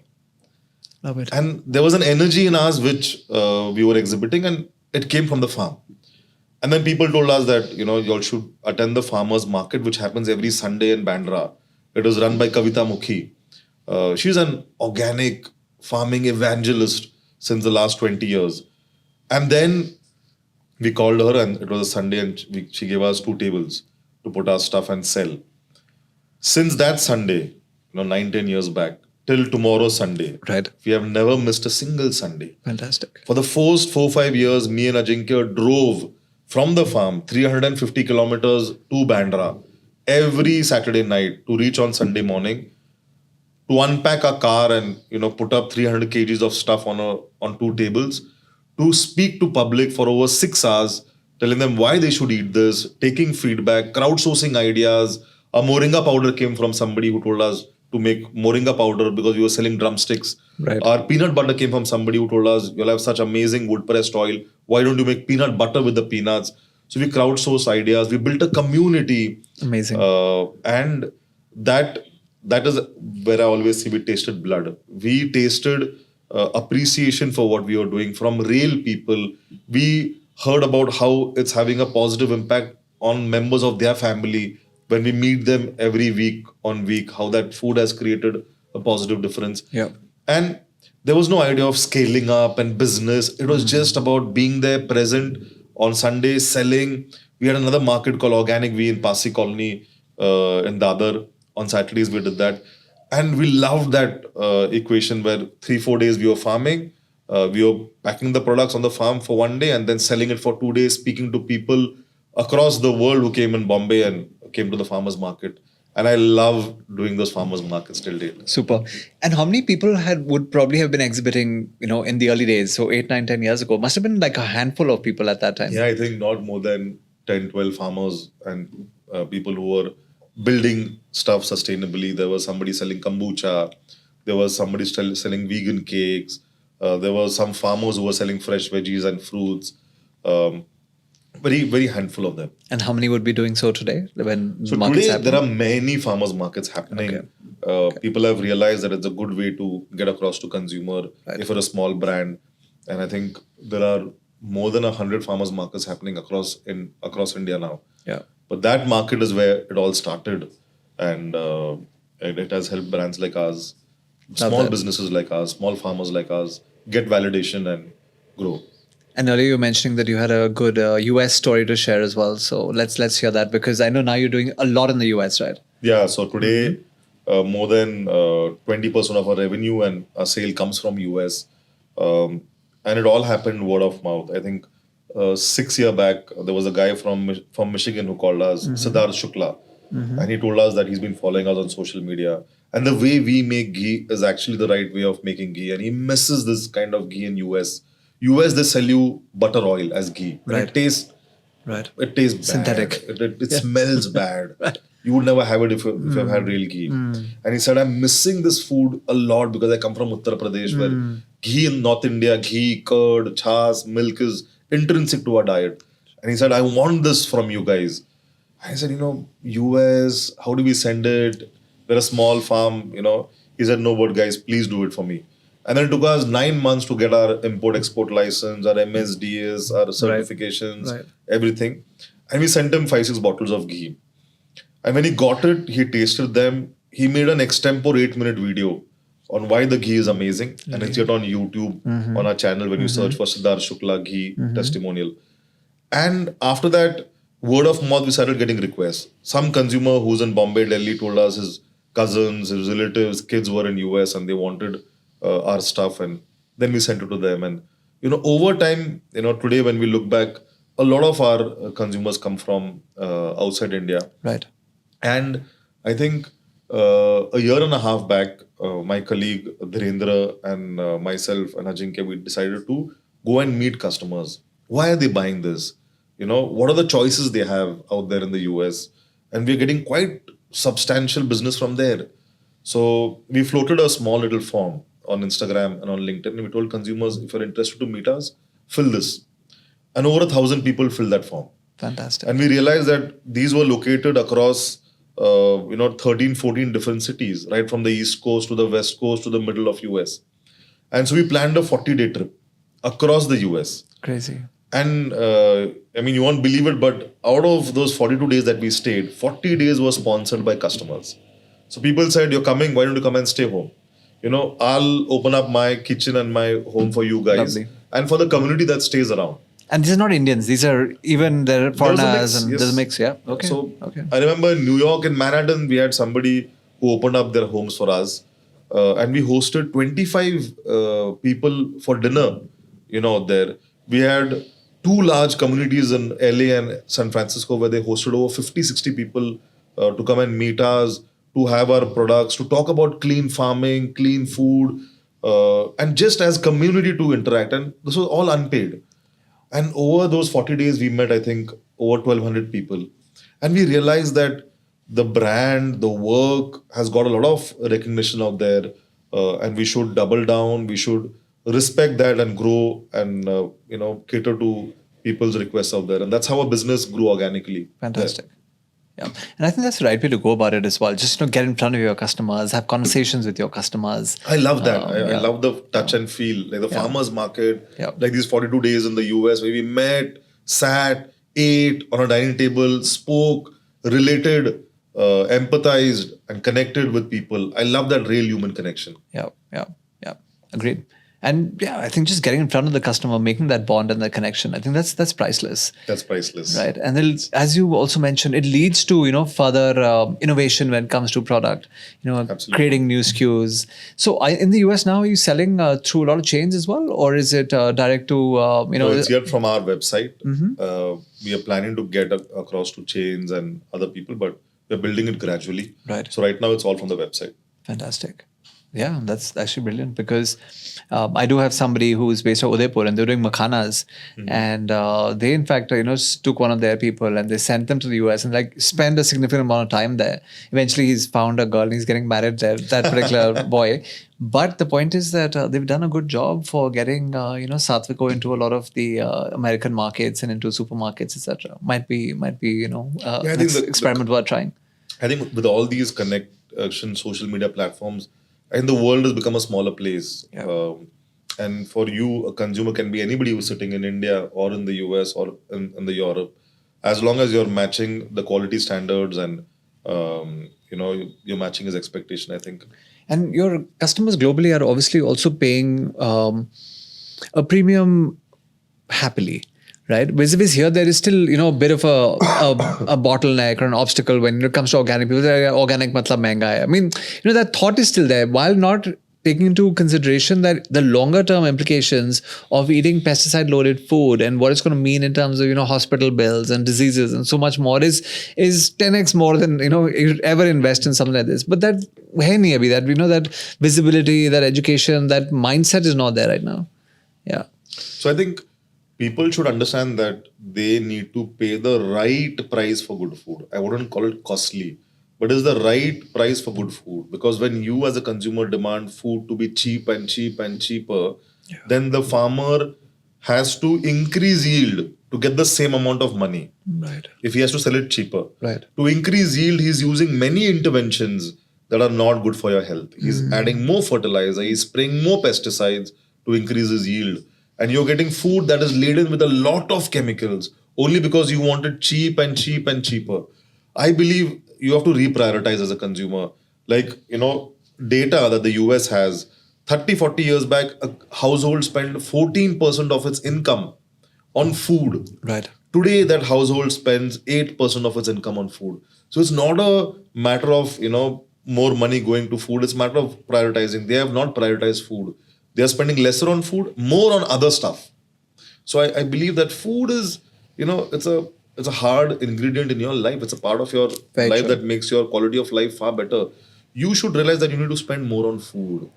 Love it. And there was an energy in us which we were exhibiting, and it came from the farm. And then people told us that, you all should attend the farmers market, which happens every Sunday in Bandra. It is run by Kavita Mukhi. She's an organic farming evangelist since the last 20 years. And then we called her, and it was a Sunday, and she gave us 2 tables to put our stuff and sell. Since that Sunday, 9-10 years back, till tomorrow Sunday. Right. We have never missed a single Sunday. Fantastic. For the first 4-5 years, me and Ajinkya drove from the farm 350 kilometers to Bandra every Saturday night to reach on Sunday morning, to unpack a car and put up 300 kgs of stuff on 2 tables, to speak to public for over 6 hours, telling them why they should eat this, taking feedback, crowdsourcing ideas. A moringa powder came from somebody who told us to make moringa powder because we were selling drumsticks. Right. Our peanut butter came from somebody who told us, you'll have such amazing wood pressed oil. Why don't you make peanut butter with the peanuts? So we crowdsourced ideas. We built a community. Amazing. And that is where I always see we tasted blood. We tasted appreciation for what we were doing from real people. We heard about how it's having a positive impact on members of their family when we meet them every week on week, how that food has created a positive difference. Yeah. And there was no idea of scaling up and business. It was just about being there, present on Sunday, selling. We had another market called Organic We in Pasi Colony in Dadar. On Saturdays we did that. And we loved that equation where 3-4 days we were farming, we were packing the products on the farm for one day and then selling it for 2 days, speaking to people across the world who came in Bombay and came to the farmers market. And I love doing those farmers markets till date. Super. And how many people would probably have been exhibiting, in the early days? So 8, 9, 10 years ago, must have been like a handful of people at that time. Yeah, I think not more than 10, 12 farmers and people who were building stuff sustainably. There was somebody selling kombucha. There was somebody selling vegan cakes. There were some farmers who were selling fresh veggies and fruits. Very, very handful of them. And how many would be doing so today? So today there are many farmers markets happening. Okay. People have realized that it's a good way to get across to consumer if you're a small brand. And I think there are more than 100 farmers markets happening across India now. Yeah. But that market is where it all started, and it has helped brands like us, small businesses like us, small farmers like us get validation and grow. And earlier you were mentioning that you had a good US story to share as well. So let's hear that, because I know now you're doing a lot in the US, right? Yeah. So today, more than 20% of our revenue and our sale comes from US, and it all happened word of mouth. I think 6 years back, there was a guy from Michigan who called us, Siddharth Shukla, and he told us that he's been following us on social media. And the way we make ghee is actually the right way of making ghee. And he misses this kind of ghee in US. US, they sell you butter oil as ghee. Right. It tastes bad. Synthetic. It smells bad. You would never have it if you've had real ghee. And he said, I'm missing this food a lot because I come from Uttar Pradesh, where ghee in North India, ghee, curd, chas, milk is intrinsic to our diet. And he said, I want this from you guys. I said, US, how do we send it? We're a small farm, He said, no, but guys, please do it for me. And then it took us 9 months to get our import-export license, our MSDS, our certifications, everything. And we sent him 5-6 bottles of ghee. And when he got it, he tasted them. He made an extempore 8-minute video on why the ghee is amazing. And it's yet on YouTube, on our channel, when you search for Siddharth Shukla ghee testimonial. And after that, word of mouth, we started getting requests. Some consumer who's in Bombay, Delhi told us his cousins, his relatives, kids were in US and they wanted our stuff, and then we sent it to them. And over time, today when we look back, a lot of our consumers come from outside India. Right. And I think a year and a half back, my colleague Dhirendra and myself and Ajinkya, we decided to go and meet customers. Why are they buying this? What are the choices they have out there in the US? And we're getting quite substantial business from there. So we floated a small little form on Instagram and on LinkedIn. And we told consumers, if you're interested to meet us, fill this. And over 1,000 people filled that form. Fantastic. And we realized that these were located across 13, 14 different cities, right from the East Coast to the West Coast to the middle of US. And so we planned a 40-day trip across the US. Crazy. And you won't believe it, but out of those 42 days that we stayed, 40 days were sponsored by customers. So people said, you're coming, why don't you come and stay home? I'll open up my kitchen and my home for you guys. Lovely. And for the community that stays around. And these are not Indians. These are even they're foreigners, and there's a mix. Yeah. Okay. So I remember in New York, in Manhattan, we had somebody who opened up their homes for us, and we hosted 25 people for dinner. There we had 2 large communities in LA and San Francisco where they hosted over 50, 60 people to come and meet us, to have our products, to talk about clean farming, clean food, and just as community to interact. And this was all unpaid. And over those 40 days, we met, I think, over 1,200 people. And we realized that the brand, the work has got a lot of recognition out there. And we should double down. We should respect that and grow and, cater to people's requests out there. And that's how our business grew organically. Fantastic. Yeah. And I think that's the right way to go about it as well. Just, get in front of your customers, have conversations with your customers. I love that. I love the touch and feel, like the farmer's market, like these 42 days in the US where we met, sat, ate on a dining table, spoke, related, empathized and connected with people. I love that real human connection. Yeah. Agreed. And yeah, I think just getting in front of the customer, making that bond and that connection, I think that's priceless. That's priceless. Right. And then, as you also mentioned, it leads to, further innovation when it comes to product, Absolutely. creating new SKUs. So in the US now, are you selling through a lot of chains as well? Or is it direct to, No, it's yet from our website. We are planning to get across to chains and other people, but we're building it gradually. Right. So right now it's all from the website. Fantastic. Yeah, that's actually brilliant because I do have somebody who's based out of Udaipur and they're doing makhanas, and they in fact took one of their people and they sent them to the US and like spend a significant amount of time there. Eventually, he's found a girl and he's getting married there. That particular boy. But the point is that they've done a good job for getting Satviko into a lot of the American markets and into supermarkets, etc. Might be I think experiment worth trying. I think with all these connection social media platforms, and the world has become a smaller place. Yeah. And for you, a consumer can be anybody who's sitting in India or in the US or in the Europe, as long as you're matching the quality standards and you're matching his expectation. I think. And your customers globally are obviously also paying a premium happily, right? Vis-a-vis here, there is still, a bit of a bottleneck or an obstacle when it comes to organic. People say organic matlab mehenga hai. I mean, that thought is still there, while not taking into consideration that the longer term implications of eating pesticide loaded food and what it's going to mean in terms of hospital bills and diseases and so much more is 10x more than you ever invest in something like this. But that hai nahi abhi, that that visibility, that education, that mindset is not there right now. Yeah. So I think people should understand that they need to pay the right price for good food. I wouldn't call it costly, but it's the right price for good food. Because when you as a consumer demand food to be cheap and cheap and cheaper, then the farmer has to increase yield to get the same amount of money. Right. If he has to sell it cheaper. Right. To increase yield, he's using many interventions that are not good for your health. He's adding more fertilizer, he's spraying more pesticides to increase his yield. And you're getting food that is laden with a lot of chemicals only because you want it cheap and cheap and cheaper. I believe you have to reprioritize as a consumer. Like, data that the US has, 30, 40 years back, a household spent 14% of its income on food. Right. Today, that household spends 8% of its income on food. So it's not a matter of, more money going to food. It's a matter of prioritizing. They have not prioritized food. They are spending lesser on food, more on other stuff. So I believe that food is, it's a hard ingredient in your life. It's a part of your Very life true. that makes your quality of life far better. You should realize that you need to spend more on food,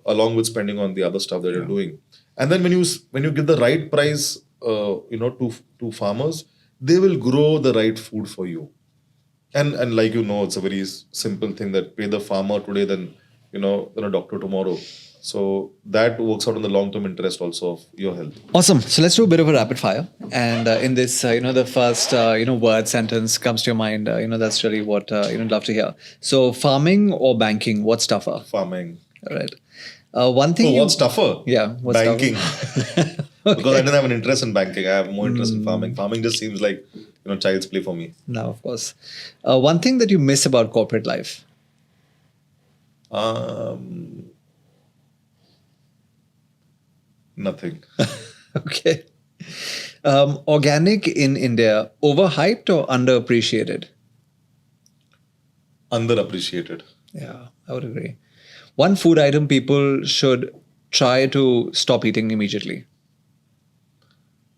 along with spending on the other stuff that you're doing. And then when you give the right price, to farmers, they will grow the right food for you. And like it's a very simple thing that pay the farmer today, then a doctor tomorrow. So that works out in the long-term interest also of your health. Awesome. So let's do a bit of a rapid fire. And in this, the first, word sentence comes to your mind. That's really what, love to hear. So farming or banking, what's tougher? Farming. All right. One thing. What's tougher? Yeah. What's banking. tougher? Because I didn't have an interest in banking. I have more interest in farming. Farming just seems like, child's play for me. No, of course. One thing that you miss about corporate life? Nothing. Okay. Organic in India, overhyped or underappreciated? Underappreciated. Yeah, I would agree. One food item people should try to stop eating immediately.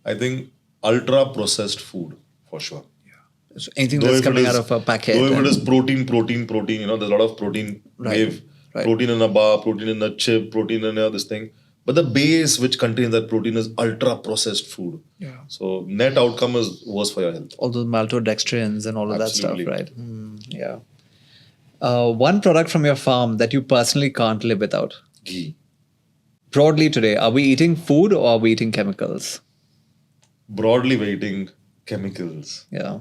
I think ultra processed food for sure. So anything that's coming out of a packet. Though if it is protein, there's a lot of protein. Right. Protein in a bar, protein in a chip, protein in this thing. But the base which contains that protein is ultra processed food. Yeah. So net outcome is worse for your health. All those maltodextrins and all of Absolutely. that stuff, right? Yeah. One product from your farm that you personally can't live without? Ghee. Broadly today, are we eating food or are we eating chemicals? Broadly we're eating chemicals. Yeah.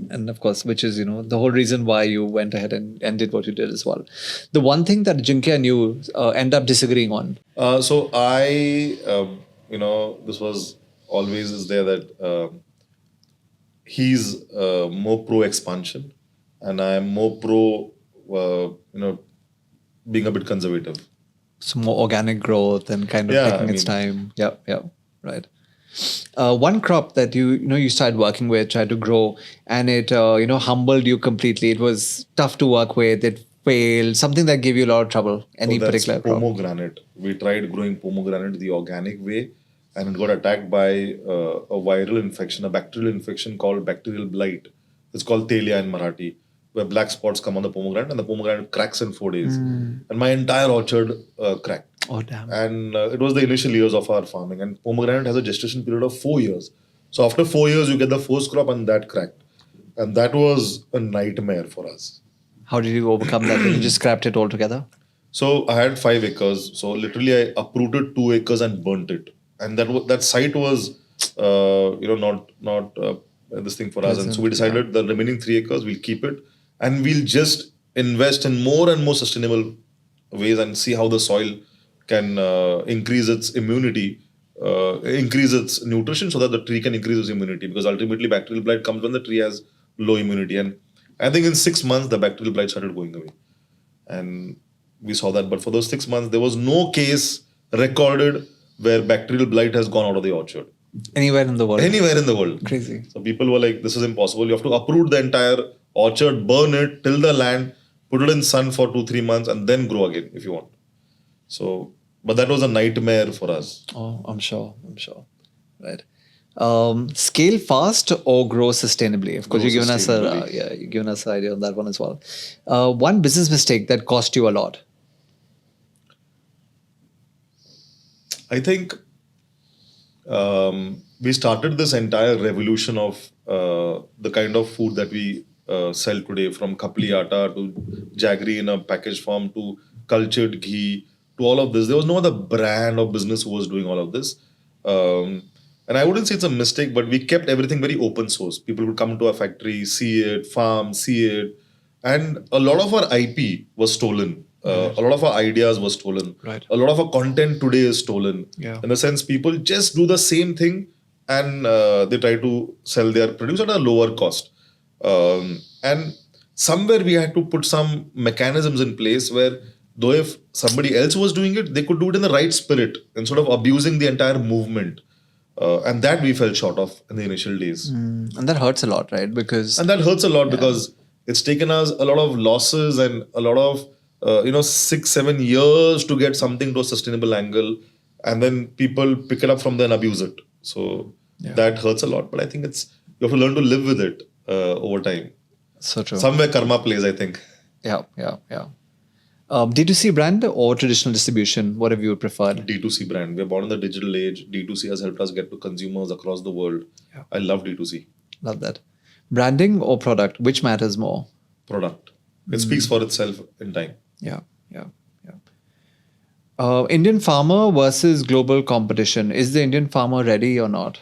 And of course, which is, the whole reason why you went ahead and did what you did as well. The one thing that Jinke and you end up disagreeing on. So I, this was always is there that he's more pro expansion and I'm more pro, being a bit conservative. some more organic growth and kind of Yeah, taking I its mean- time. Yeah, right. One crop that you started working with, tried to grow, and it humbled you completely. It was tough to work with. It failed. Something that gave you a lot of trouble. Any So that's particular crop? pomegranate. We tried growing pomegranate the organic way, and it got attacked by a viral infection, a bacterial infection called bacterial blight. It's called Thalia in Marathi, where black spots come on the pomegranate, and the pomegranate cracks in 4 days. And my entire orchard cracked. Oh damn! And it was the initial years of our farming. And pomegranate has a gestation period of 4 years. So after 4 years, you get the first crop, and that cracked. And that was a nightmare for us. How did you overcome that? Did you just scrapped it altogether? So I had 5 acres. So literally, I uprooted 2 acres and burnt it. And that site was, not this thing for us. And so we decided the remaining 3 acres we'll keep it, and we'll just invest in more and more sustainable ways and see how the soil can increase its immunity, increase its nutrition, so that the tree can increase its immunity. Because ultimately, bacterial blight comes when the tree has low immunity. And I think in 6 months, the bacterial blight started going away. And we saw that. But for those 6 months, there was no case recorded where bacterial blight has gone out of the orchard. Anywhere in the world? Anywhere in the world. Crazy. So people were like, this is impossible. You have to uproot the entire orchard, burn it, till the land, put it in sun for 2-3 months, and then grow again if you want. So, but that was a nightmare for us. Oh, I'm sure. Right. Scale fast or grow sustainably? Of course, Grow you've given us you've given us an idea on that one as well. One business mistake that cost you a lot. I think we started this entire revolution of the kind of food that we sell today, from Khapli atta to jaggery in a packaged form to cultured ghee to all of this. There was no other brand or business who was doing all of this. And I wouldn't say it's a mistake, but we kept everything very open source. People would come to our factory, see it, farm, see it. And a lot of our IP was stolen. A lot of our ideas were stolen. Right. A lot of our content today is stolen. Yeah. In the sense, people just do the same thing, and they try to sell their produce at a lower cost. And somewhere we had to put some mechanisms in place where, though if somebody else was doing it, they could do it in the right spirit instead of abusing the entire movement. And that we fell short of in the initial days. And that hurts a lot, right? Because And that hurts a lot because it's taken us a lot of losses and a lot of 6-7 years to get something to a sustainable angle, and then people pick it up from there and abuse it. So that hurts a lot. But I think you have to learn to live with it over time. so true. Somewhere karma plays, I think. Yeah. D2C brand or traditional distribution? What have you preferred? D2C brand. We are born in the digital age. D2C has helped us get to consumers across the world. Yeah. I love D2C. Love that. Branding or product? Which matters more? Product. It speaks for itself in time. Yeah. Indian farmer versus global competition. Is the Indian farmer ready or not?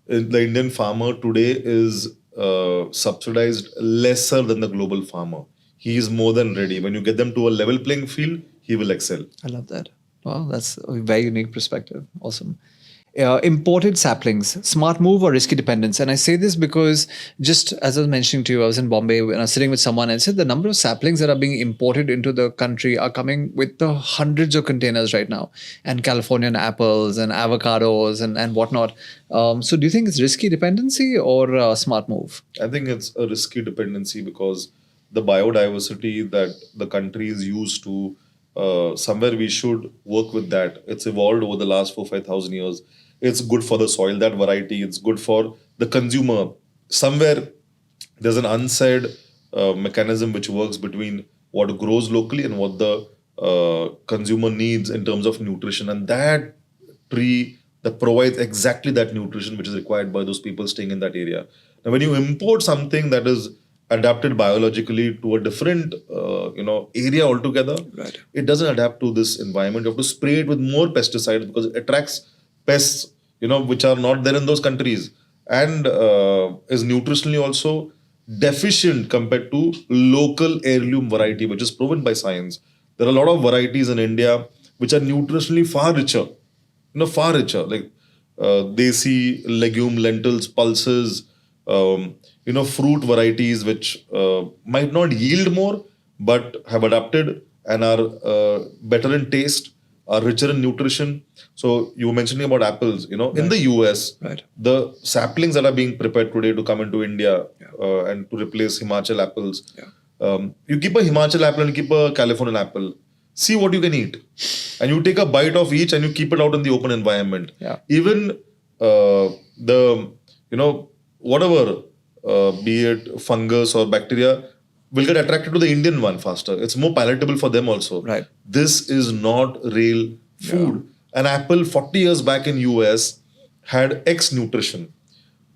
The Indian farmer today is subsidized lesser than the global farmer. He is more than ready. When you get them to a level playing field, he will excel. I love that. Wow, that's a very unique perspective. Awesome. Imported saplings, smart move or risky dependence? And I say this because, just as I was mentioning to you, I was in Bombay and I was sitting with someone and said the number of saplings that are being imported into the country are coming with the hundreds of containers right now, and Californian apples and avocados and whatnot. So do you think it's risky dependency or a smart move? I think it's a risky dependency because the biodiversity that the country is used to, somewhere we should work with that. It's evolved over the last 4,000-5,000 years. It's good for the soil, that variety. It's good for the consumer. Somewhere there's an unsaid mechanism which works between what grows locally and what the consumer needs in terms of nutrition. And that tree that provides exactly that nutrition which is required by those people staying in that area. Now, when you import something that is adapted biologically to a different area altogether, Right. it doesn't adapt to this environment. You have to spray it with more pesticides because it attracts pests which are not there in those countries, and is nutritionally also deficient compared to local heirloom variety, which is proven by science. There are a lot of varieties in India which are nutritionally far richer, like desi legume, lentils, pulses, fruit varieties which might not yield more but have adapted and are better in taste, are richer in nutrition. So you were mentioning about apples. In the US, Right. the saplings that are being prepared today to come into India and to replace Himachal apples. You keep a Himachal apple and keep a Californian apple. See what you can eat, and you take a bite of each and you keep it out in the open environment. Yeah. Even the whatever, be it fungus or bacteria, will get attracted to the Indian one faster. It's more palatable for them also. Right. This is not real food. An apple 40 years back in US had X nutrition.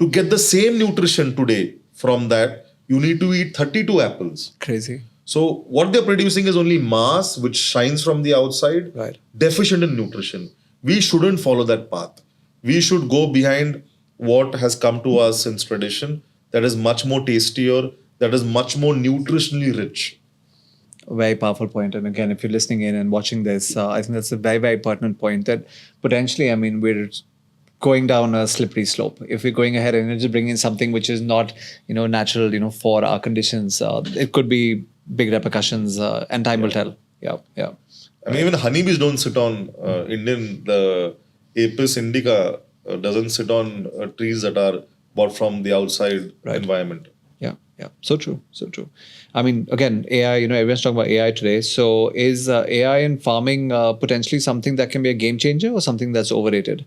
To get the same nutrition today from that, you need to eat 32 apples. Crazy. So what they're producing is only mass, which shines from the outside, Right. deficient in nutrition. We shouldn't follow that path. We should go behind what has come to us since tradition, that is much more tastier, that is much more nutritionally rich. A very powerful point. And again, if you're listening in and watching this, I think that's a very, very pertinent point that potentially, I mean, we're going down a slippery slope. If we're going ahead and just bringing in something which is not, natural, for our conditions, it could be big repercussions, and time will tell. Yeah, yeah. I mean, even honeybees don't sit on the Apis indica doesn't sit on trees that are bought from the outside environment. Yeah, yeah. So true, so true. I mean, again, AI, everyone's talking about AI today. So is AI in farming potentially something that can be a game changer or something that's overrated?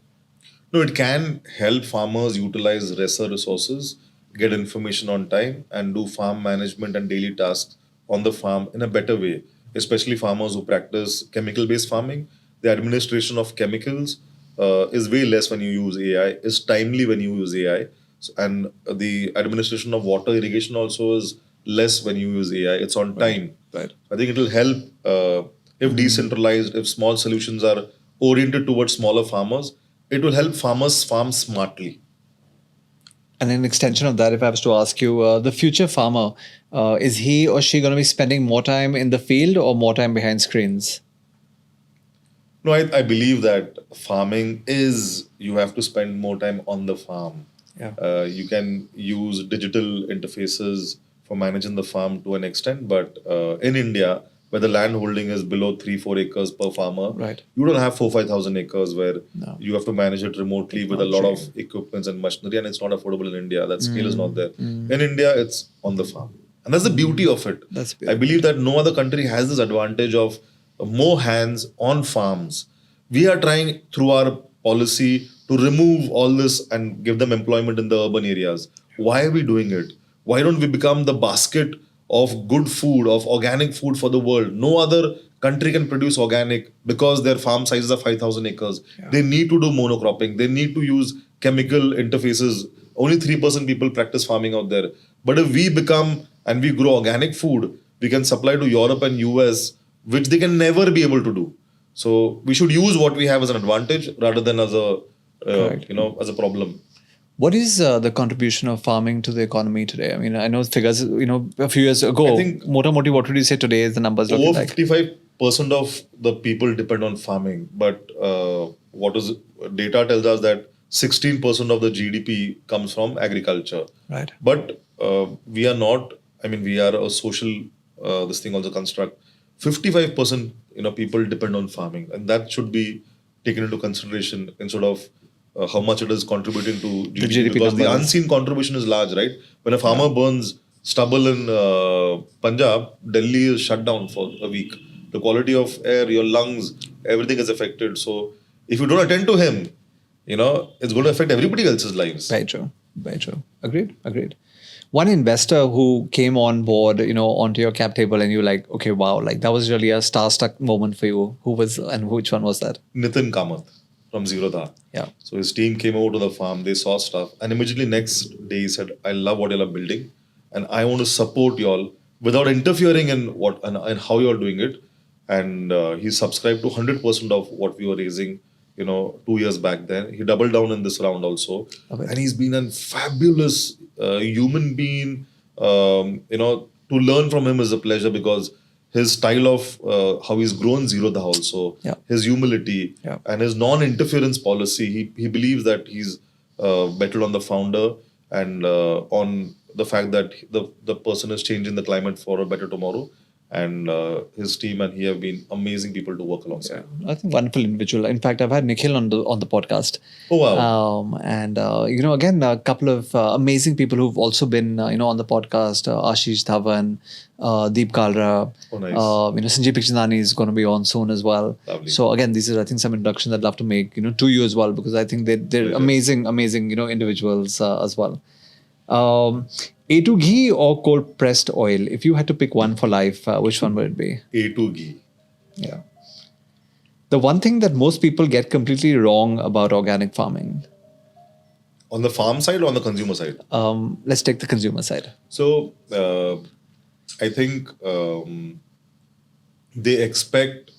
No, it can help farmers utilize lesser resources, get information on time, and do farm management and daily tasks on the farm in a better way, especially farmers who practice chemical-based farming. The administration of chemicals is way less when you use AI, is timely when you use AI. And the administration of water irrigation also is less when you use AI. It's on time. Right. I think it will help if decentralized, if small solutions are oriented towards smaller farmers. It will help farmers farm smartly. And in extension of that, if I was to ask you, the future farmer, is he or she going to be spending more time in the field or more time behind screens? No, I believe that farming is, you have to spend more time on the farm. Yeah. You can use digital interfaces for managing the farm to an extent, but in India, where the land holding is below 3-4 acres per farmer, Right. you don't have 4-5,000 acres where No. you have to manage it remotely with a lot of equipments and machinery, and it's not affordable in India. That scale is not there. In India, it's on the farm. And that's the beauty of it. That's I believe that no other country has this advantage of more hands on farms. We are trying through our policy to remove all this and give them employment in the urban areas. Why are we doing it? Why don't we become the basket of good food, of organic food for the world? No other country can produce organic because their farm sizes are 5,000 acres. They need to do monocropping. They need to use chemical interfaces. Only 3% people practice farming out there. But if we become and we grow organic food, we can supply to Europe and US, which they can never be able to do. So we should use what we have as an advantage rather than as a as a problem. What is the contribution of farming to the economy today? I mean, I know figures, a few years ago, I think mota moti, what would you say today is the numbers looking over like? 55% of the people depend on farming, but what is data tells us that 16% of the GDP comes from agriculture. Right. But we are not. I mean, we are a social. This thing also construct. 55% people depend on farming, and that should be taken into consideration instead of how much it is contributing to GDP, because the unseen contribution is large, right? When a farmer burns stubble in Punjab, Delhi is shut down for a week. The quality of air, your lungs, everything is affected. So if you don't attend to him, it's going to affect everybody else's lives. Very true. Very true. Agreed. One investor who came on board, onto your cap table and you're like, okay, wow, like that was really a starstruck moment for you. Who was, and which one was that? Nitin Kamath from Zerodha. Yeah. So his team came over to the farm, they saw stuff, and immediately next day he said, I love what y'all are building and I want to support y'all without interfering in what and how you're doing it. And he subscribed to 100% of what we were raising, 2 years back then. He doubled down in this round also. Okay. And he's been a fabulous human being. To learn from him is a pleasure because his style of how he's grown Zerodha also, his humility and his non-interference policy, he believes that he's betted on the founder and on the fact that the person is changing the climate for a better tomorrow. and his team and he have been amazing people to work alongside. I think wonderful individual. In fact, I've had Nikhil on the podcast. Oh wow! And again, a couple of amazing people who've also been on the podcast. Ashish Dhawan, Deep Kalra. Oh nice. Sanjay Pichindani is going to be on soon as well. Lovely. So again, these are I think some introductions I'd love to make to you as well, because I think they're amazing individuals as well. A2 ghee or cold pressed oil? If you had to pick one for life, which one would it be? A2 ghee. Yeah. The one thing that most people get completely wrong about organic farming. On the farm side or on the consumer side? Let's take the consumer side. So I think they expect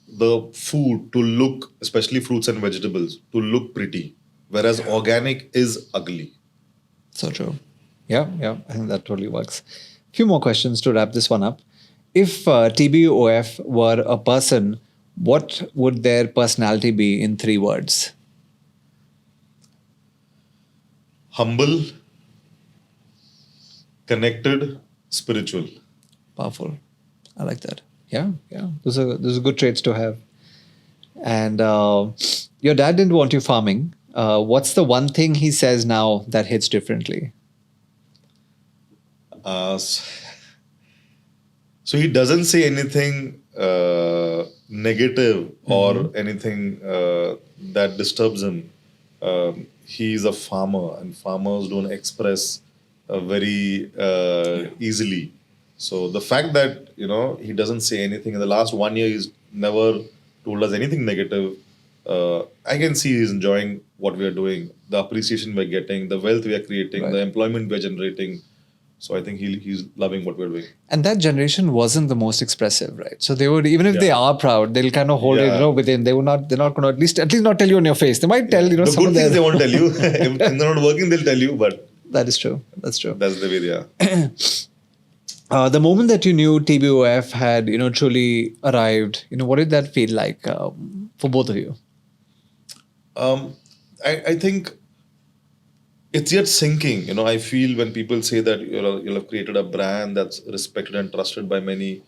the food to look, especially fruits and vegetables, to look pretty, whereas organic is ugly. So true. Yeah, I think that totally works. Few more questions to wrap this one up. If TBOF were a person, what would their personality be in 3 words? Humble, connected, spiritual. Powerful. I like that. Yeah. Those are good traits to have. And your dad didn't want you farming. What's the one thing he says now that hits differently? So he doesn't say anything negative or anything that disturbs him. He's a farmer, and farmers don't express very easily. So the fact that he doesn't say anything in the last 1 year, he's never told us anything negative. I can see he's enjoying what we are doing, the appreciation we're getting, the wealth we are creating, the employment we're generating. So I think he's loving what we're doing. And that generation wasn't the most expressive, right? So they would, even if they are proud, they'll kind of hold it within. They're not going to at least not tell you on your face. They might tell the good things they won't tell you. If they're not working, they'll tell you. But that is true. That's true. That's the way they are. The moment that you knew TBOF had truly arrived, what did that feel like for both of you? I think it's yet sinking. I feel when people say that you'll have created a brand that's respected and trusted by many,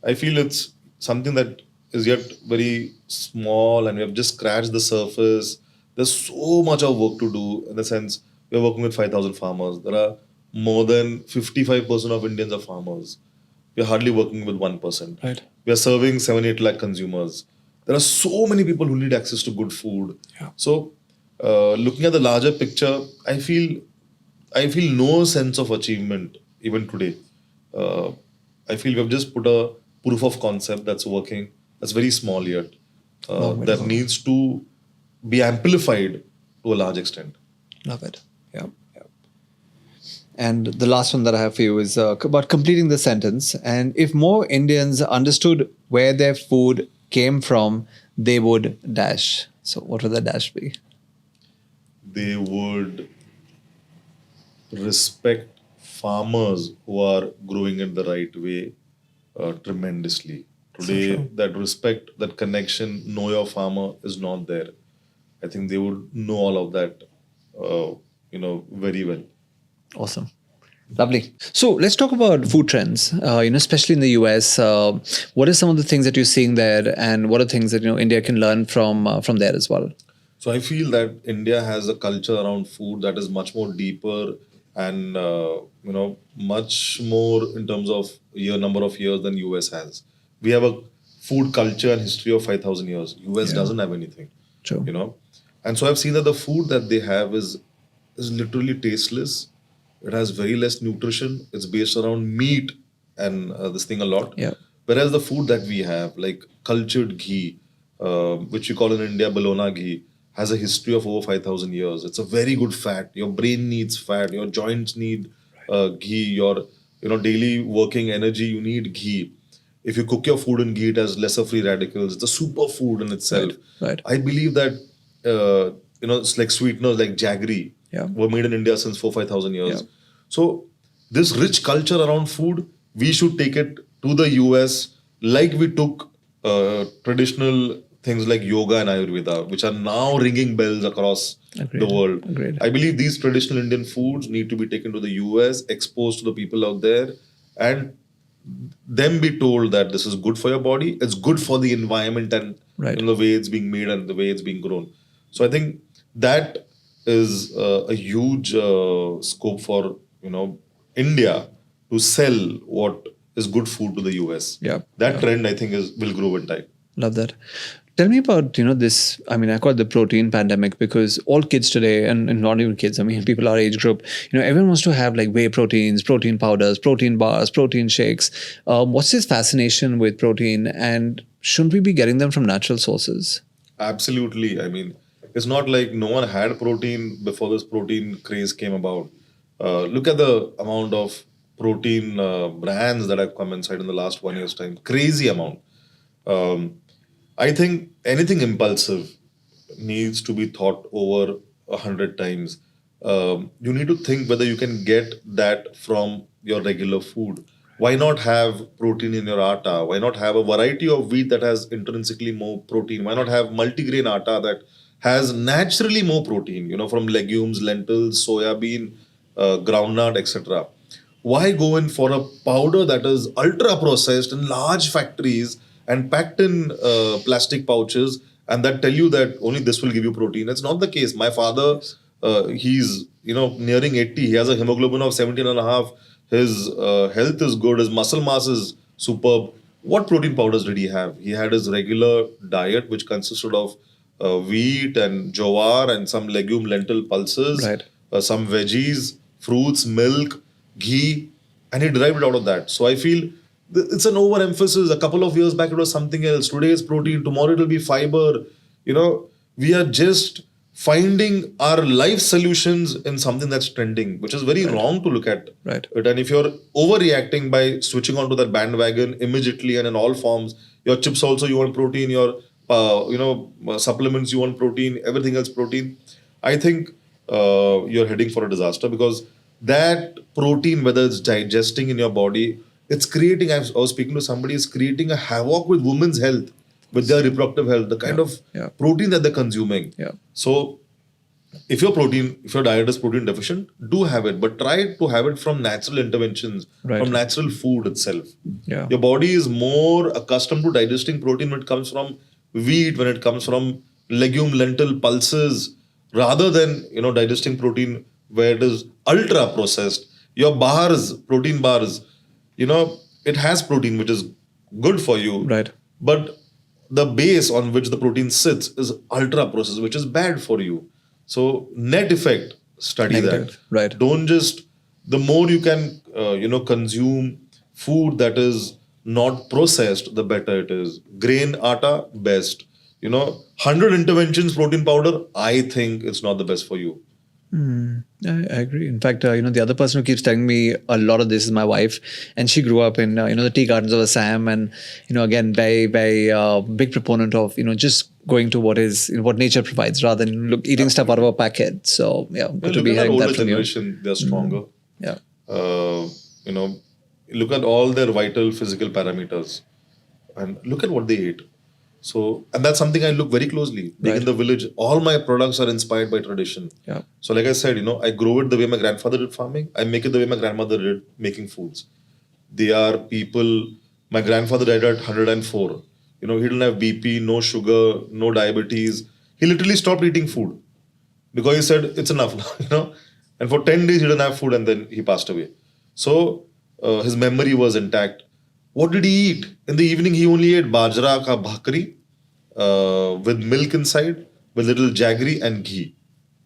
I feel it's something that is yet very small and we have just scratched the surface. There's so much of work to do in the sense we're working with 5,000 farmers. There are more than 55% of Indians are farmers. We're hardly working with 1%. Right. We are serving 7-8 lakh consumers. There are so many people who need access to good food. Yeah. So looking at the larger picture, I feel no sense of achievement even today. I feel we have just put a proof of concept that's working. That's very small yet. That needs to be amplified to a large extent. Love it. Yeah. And the last one that I have for you is about completing the sentence. And if more Indians understood where their food came from, they would dash. So what would the dash be? They would respect farmers who are growing it the right way tremendously. Today, that respect, that connection, know your farmer is not there. I think they would know all of that, very well. Awesome. Lovely. So let's talk about food trends, especially in the US. What are some of the things that you're seeing there, and what are things that India can learn from there as well? So I feel that India has a culture around food that is much more deeper and much more in terms of number of years than US has. We have a food culture and history of 5,000 years. US doesn't have anything. True. And so I've seen that the food that they have is literally tasteless. It has very less nutrition. It's based around meat and this thing a lot. Yeah. Whereas the food that we have, like cultured ghee, which we call in India bologna ghee, has a history of over 5,000 years. It's a very good fat. Your brain needs fat. Your joints need ghee. Your daily working energy, you need ghee. If you cook your food in ghee, it has lesser free radicals. It's a super food in itself. Right. I believe that it's like sweeteners like jaggery were made in India since 4,000-5,000 years. Yeah. So this rich culture around food, we should take it to the US like we took traditional things like yoga and Ayurveda, which are now ringing bells across the world. Agreed. I believe these traditional Indian foods need to be taken to the US, exposed to the people out there, and them be told that this is good for your body, it's good for the environment and Right. the way it's being made and the way it's being grown. So I think that is a huge scope for India to sell what is good food to the US. Yeah. That trend I think will grow with time. Love that. Tell me about, this, I mean, I call it the protein pandemic, because all kids today, and not even kids, I mean, people our age group, everyone wants to have like whey proteins, protein powders, protein bars, protein shakes. What's this fascination with protein, and shouldn't we be getting them from natural sources? Absolutely. I mean, it's not like no one had protein before this protein craze came about. Look at the amount of protein brands that have come inside in the last 1 year's time. Crazy amount. Um, I think anything impulsive needs to be thought over 100 times. You need to think whether you can get that from your regular food. Why not have protein in your atta? Why not have a variety of wheat that has intrinsically more protein? Why not have multigrain atta that has naturally more protein, from legumes, lentils, soya bean, groundnut, etc. Why go in for a powder that is ultra processed in large factories and packed in plastic pouches and that tell you that only this will give you protein? It's not the case. My father, he's nearing 80. He has a hemoglobin of 17.5. His health is good. His muscle mass is superb. What protein powders did he have? He had his regular diet, which consisted of wheat and jowar and some legume lentil pulses, Right. some veggies, fruits, milk, ghee, and he derived it out of that. So I feel it's an overemphasis. A couple of years back, it was something else. Today is protein. Tomorrow it will be fiber. We are just finding our life solutions in something that's trending, which is very wrong to look at Right. it. And if you're overreacting by switching onto that bandwagon immediately and in all forms, your chips also you want protein, your supplements you want protein, everything else protein. I think you're heading for a disaster, because that protein, whether it's digesting in your body, it's creating. I was speaking to somebody, is creating a havoc with women's health, with their reproductive health, the kind of protein that they're consuming. Yeah. So if your diet is protein deficient, do have it, but try to have it from natural interventions, Right. from natural food itself. Yeah. Your body is more accustomed to digesting protein when it comes from wheat, when it comes from legume, lentil, pulses, rather than digesting protein where it is ultra processed. Your bars, protein bars, it has protein which is good for you, Right. but the base on which the protein sits is ultra processed, which is bad for you. So net effect, study Negative. that. Right. Don't just, the more you can consume food that is not processed, the better it is. Grain atta, best. 100 interventions protein powder, I think it's not the best for you. I agree. In fact, the other person who keeps telling me a lot of this is my wife, and she grew up in the tea gardens of Assam, and again, very very big proponent of just going to what nature provides rather than eating stuff out of a packet. So yeah, good to be Look at hearing older that from you. generation, they're stronger. Yeah. Look at all their vital physical parameters and look at what they ate. So, and that's something I look very closely. Being in the village, all my products are inspired by tradition. Yeah. So, like I said, I grow it the way my grandfather did farming. I make it the way my grandmother did making foods. They are people. My grandfather died at 104. He didn't have BP, no sugar, no diabetes. He literally stopped eating food because he said it's enough now. And for 10 days he didn't have food, and then he passed away. So his memory was intact. What did he eat? In the evening, he only ate bajra ka bhakri with milk inside, with little jaggery and ghee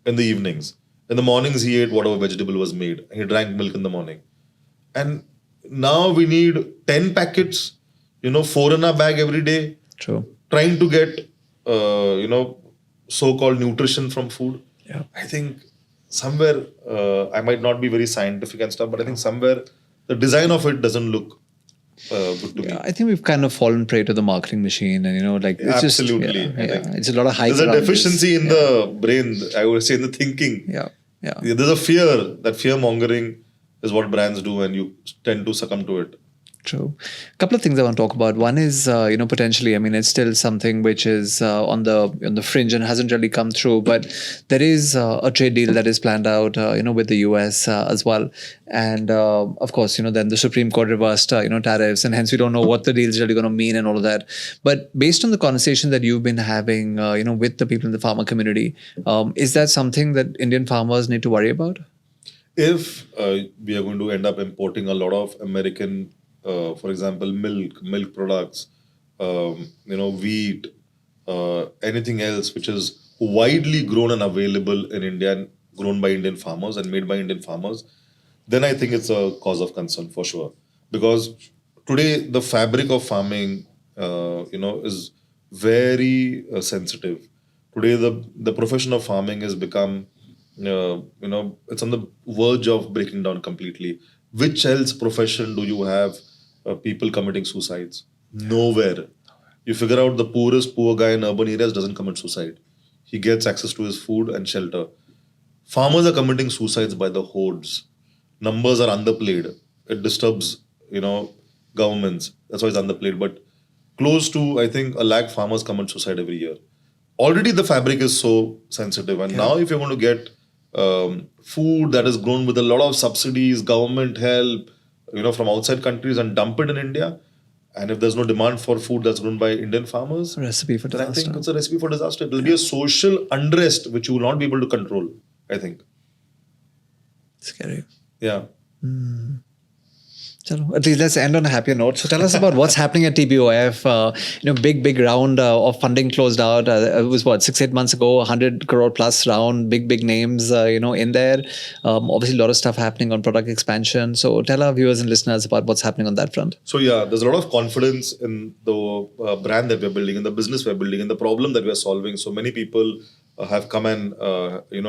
in the evenings. In the mornings, he ate whatever vegetable was made. He drank milk in the morning. And now we need 10 packets, 4 in a bag every day. True. Trying to get, so-called nutrition from food. Yeah. I think somewhere, I might not be very scientific and stuff, but I think somewhere the design of it doesn't look good to me. I think we've kind of fallen prey to the marketing machine, and it's Absolutely. just it's a lot of hype. There's a around this. deficiency in the brain, I would say, in the thinking. Yeah. There's a fear. That fear mongering is what brands do, and you tend to succumb to it. True. A couple of things I want to talk about. One is, potentially, I mean, it's still something which is on the fringe and hasn't really come through. But there is a trade deal that is planned out, with the US as well. And of course, then the Supreme Court reversed, tariffs, and hence we don't know what the deal is really going to mean and all of that. But based on the conversation that you've been having, with the people in the farmer community, is that something that Indian farmers need to worry about? If we are going to end up importing a lot of American, for example, milk products, wheat, anything else which is widely grown and available in India and grown by Indian farmers and made by Indian farmers, then I think it's a cause of concern for sure. Because today the fabric of farming, is very sensitive. Today the profession of farming has become, it's on the verge of breaking down completely. Which else profession do you have people committing suicides? Nowhere. You figure out the poorest poor guy in urban areas doesn't commit suicide. He gets access to his food and shelter. Farmers are committing suicides by the hordes. Numbers are underplayed. It disturbs, governments. That's why it's underplayed. But close to, I think, 1 lakh farmers commit suicide every year. Already the fabric is so sensitive. And now if you're going to get food that is grown with a lot of subsidies, government help, from outside countries and dump it in India, and if there's no demand for food that's grown by Indian farmers, A recipe for then I disaster. think it's a recipe for disaster. It will be a social unrest which you will not be able to control, I think. Scary. Yeah. Chalo, at least let's end on a happier note. So tell us about what's happening at TBOF. Big round of funding closed out. It was 6-8 months ago, 100 crore plus round, big names, in there. Obviously, a lot of stuff happening on product expansion. So tell our viewers and listeners about what's happening on that front. So yeah, there's a lot of confidence in the brand that we're building, in the business we're building, in the problem that we're solving. So many people have come and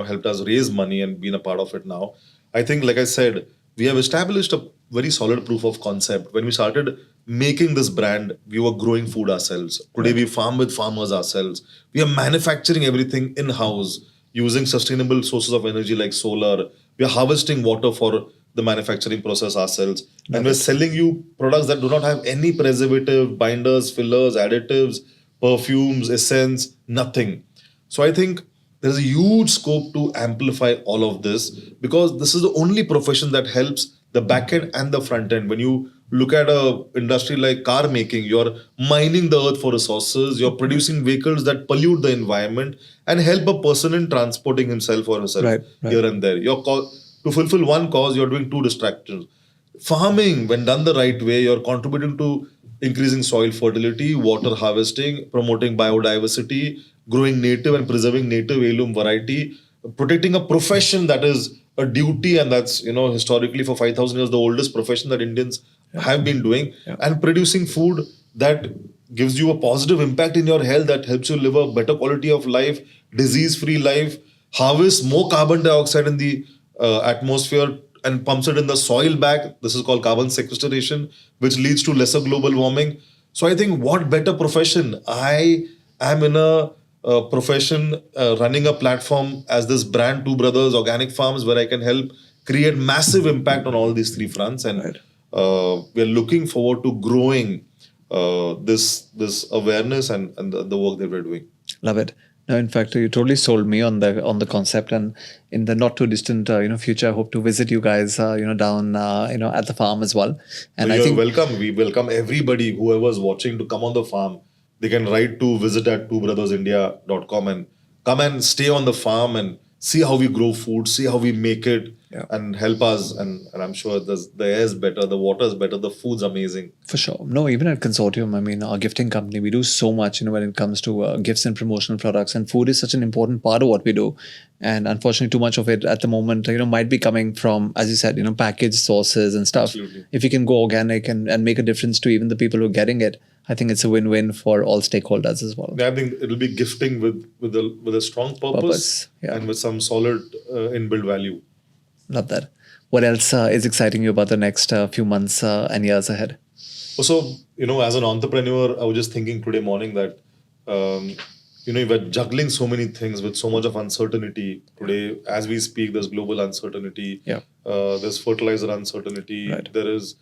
helped us raise money and been a part of it now. I think, like I said, we have established a very solid proof of concept. When we started making this brand, we were growing food ourselves. Today, we farm with farmers ourselves. We are manufacturing everything in-house using sustainable sources of energy like solar. We are harvesting water for the manufacturing process ourselves. And we're selling you products that do not have any preservative, binders, fillers, additives, perfumes, essence, nothing. So I think there's a huge scope to amplify all of this because this is the only profession that helps the back end and the front end. When you look at a industry like car making, you're mining the earth for resources, you're producing vehicles that pollute the environment and help a person in transporting himself or herself Right. here and there. To fulfill one cause, you're doing two distractions. Farming, when done the right way, you're contributing to increasing soil fertility, water harvesting, promoting biodiversity, growing native and preserving native heirloom variety, protecting a profession that is a duty, and that's historically for 5,000 years the oldest profession that Indians have been doing, and producing food that gives you a positive impact in your health, that helps you live a better quality of life, disease-free life, harvest more carbon dioxide in the atmosphere and pumps it in the soil back. This is called carbon sequestration, which leads to lesser global warming. So I think what better profession? I am in a profession running a platform as this brand, Two Brothers Organic Farms, where I can help create massive impact on all these three fronts. And we are looking forward to growing this awareness and the work that we're doing. Love it. No, in fact, you totally sold me on the concept, and in the not too distant future, I hope to visit you guys down at the farm as well. And So I you're think welcome. We welcome everybody, whoever's watching, to come on the farm. They can write to visit at twobrothers.india.com and come and stay on the farm and see how we grow food, see how we make it, and help us. And I'm sure the air is better, the water is better, the food's amazing. for sure. No, even at Consortium, I mean, our gifting company, we do so much, when it comes to gifts and promotional products. And food is such an important part of what we do. And unfortunately, too much of it at the moment, might be coming from, as you said, packaged sources and stuff. Absolutely. If you can go organic and make a difference to even the people who are getting it, I think it's a win-win for all stakeholders as well. I think it'll be gifting with a strong purpose, and with some solid inbuilt value. Love that. What else is exciting you about the next few months and years ahead? Also, as an entrepreneur, I was just thinking today morning that, we're juggling so many things with so much of uncertainty. Today, as we speak, there's global uncertainty. There's fertilizer uncertainty. Right. There is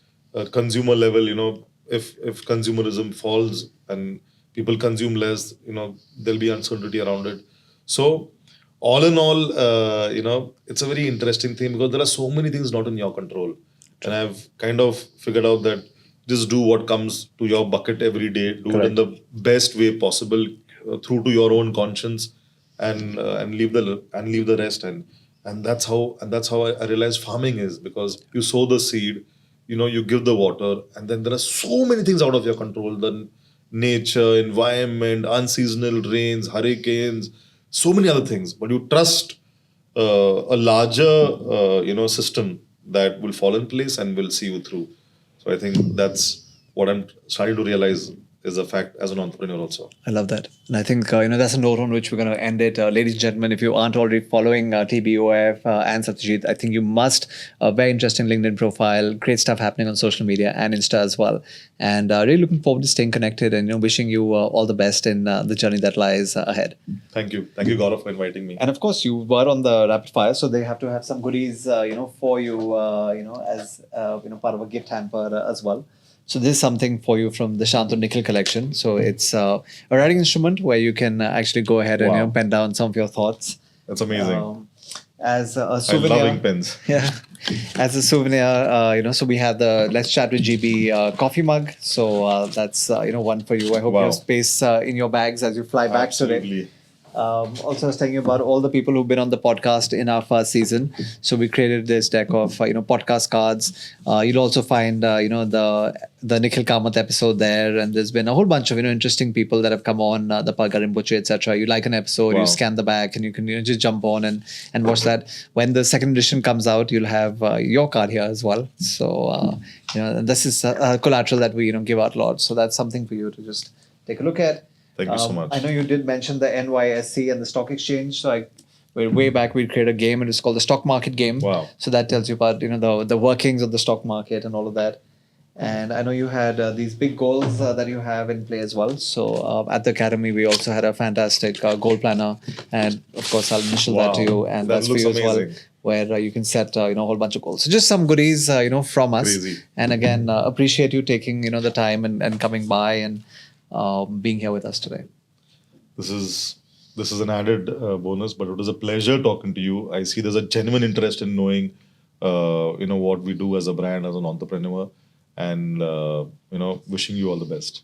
consumer level, if consumerism falls and people consume less, there'll be uncertainty around it. So all in all, it's a very interesting thing because there are so many things not in your control. And I've kind of figured out that just do what comes to your bucket every day, do it in Correct. the best way possible, through to your own conscience, and leave the rest. And that's how I realized farming is, because you sow the seed, you give the water, and then there are so many things out of your control: the nature, environment, unseasonal rains, hurricanes, so many other things. But you trust a larger system that will fall in place and will see you through. So I think that's what I'm starting to realize is a fact as an entrepreneur also. I love that. And I think, that's a note on which we're going to end it. Ladies and gentlemen, if you aren't already following TBOF and Satyajit, I think you must. Very interesting LinkedIn profile, great stuff happening on social media and Insta as well. And really looking forward to staying connected and, wishing you all the best in the journey that lies ahead. Thank you Gaurav, for inviting me. And of course, you were on the rapid fire, so they have to have some goodies, for you, as part of a gift hamper as well. So this is something for you from the Shanto Nickel collection. So it's a writing instrument where you can actually go ahead and Wow. pen down some of your thoughts. That's amazing. As a I souvenir. love ink pens. Yeah. As a souvenir, so we have the Let's Chat with GB coffee mug. So that's, one for you. I hope you Wow. have space in your bags as you fly back today. Absolutely. Also, I was telling you about all the people who've been on the podcast in our first season. So we created this deck of podcast cards. You'll also find the Nikhil Kamath episode there, and there's been a whole bunch of interesting people that have come on, the Pagarim Butcher, etc. You like an episode, Wow. you scan the back, and you can just jump on and watch that. When the second edition comes out, you'll have your card here as well. So this is collateral that we give out lots. So that's something for you to just take a look at. Thank you so much. I know you did mention the NYSE and the stock exchange. So way back we created a game, and it's called the stock market game. Wow. So that tells you about the workings of the stock market and all of that. And I know you had these big goals that you have in play as well. So at the academy we also had a fantastic goal planner, and of course I'll initial that to Wow. you, and That that's for looks you as well, amazing. where you can set a whole bunch of goals. So just some goodies from us. Crazy. And again, appreciate you taking the time and coming by and being here with us today. This is an added bonus, but it was a pleasure talking to you. I see there's a genuine interest in knowing, what we do as a brand, as an entrepreneur, and wishing you all the best.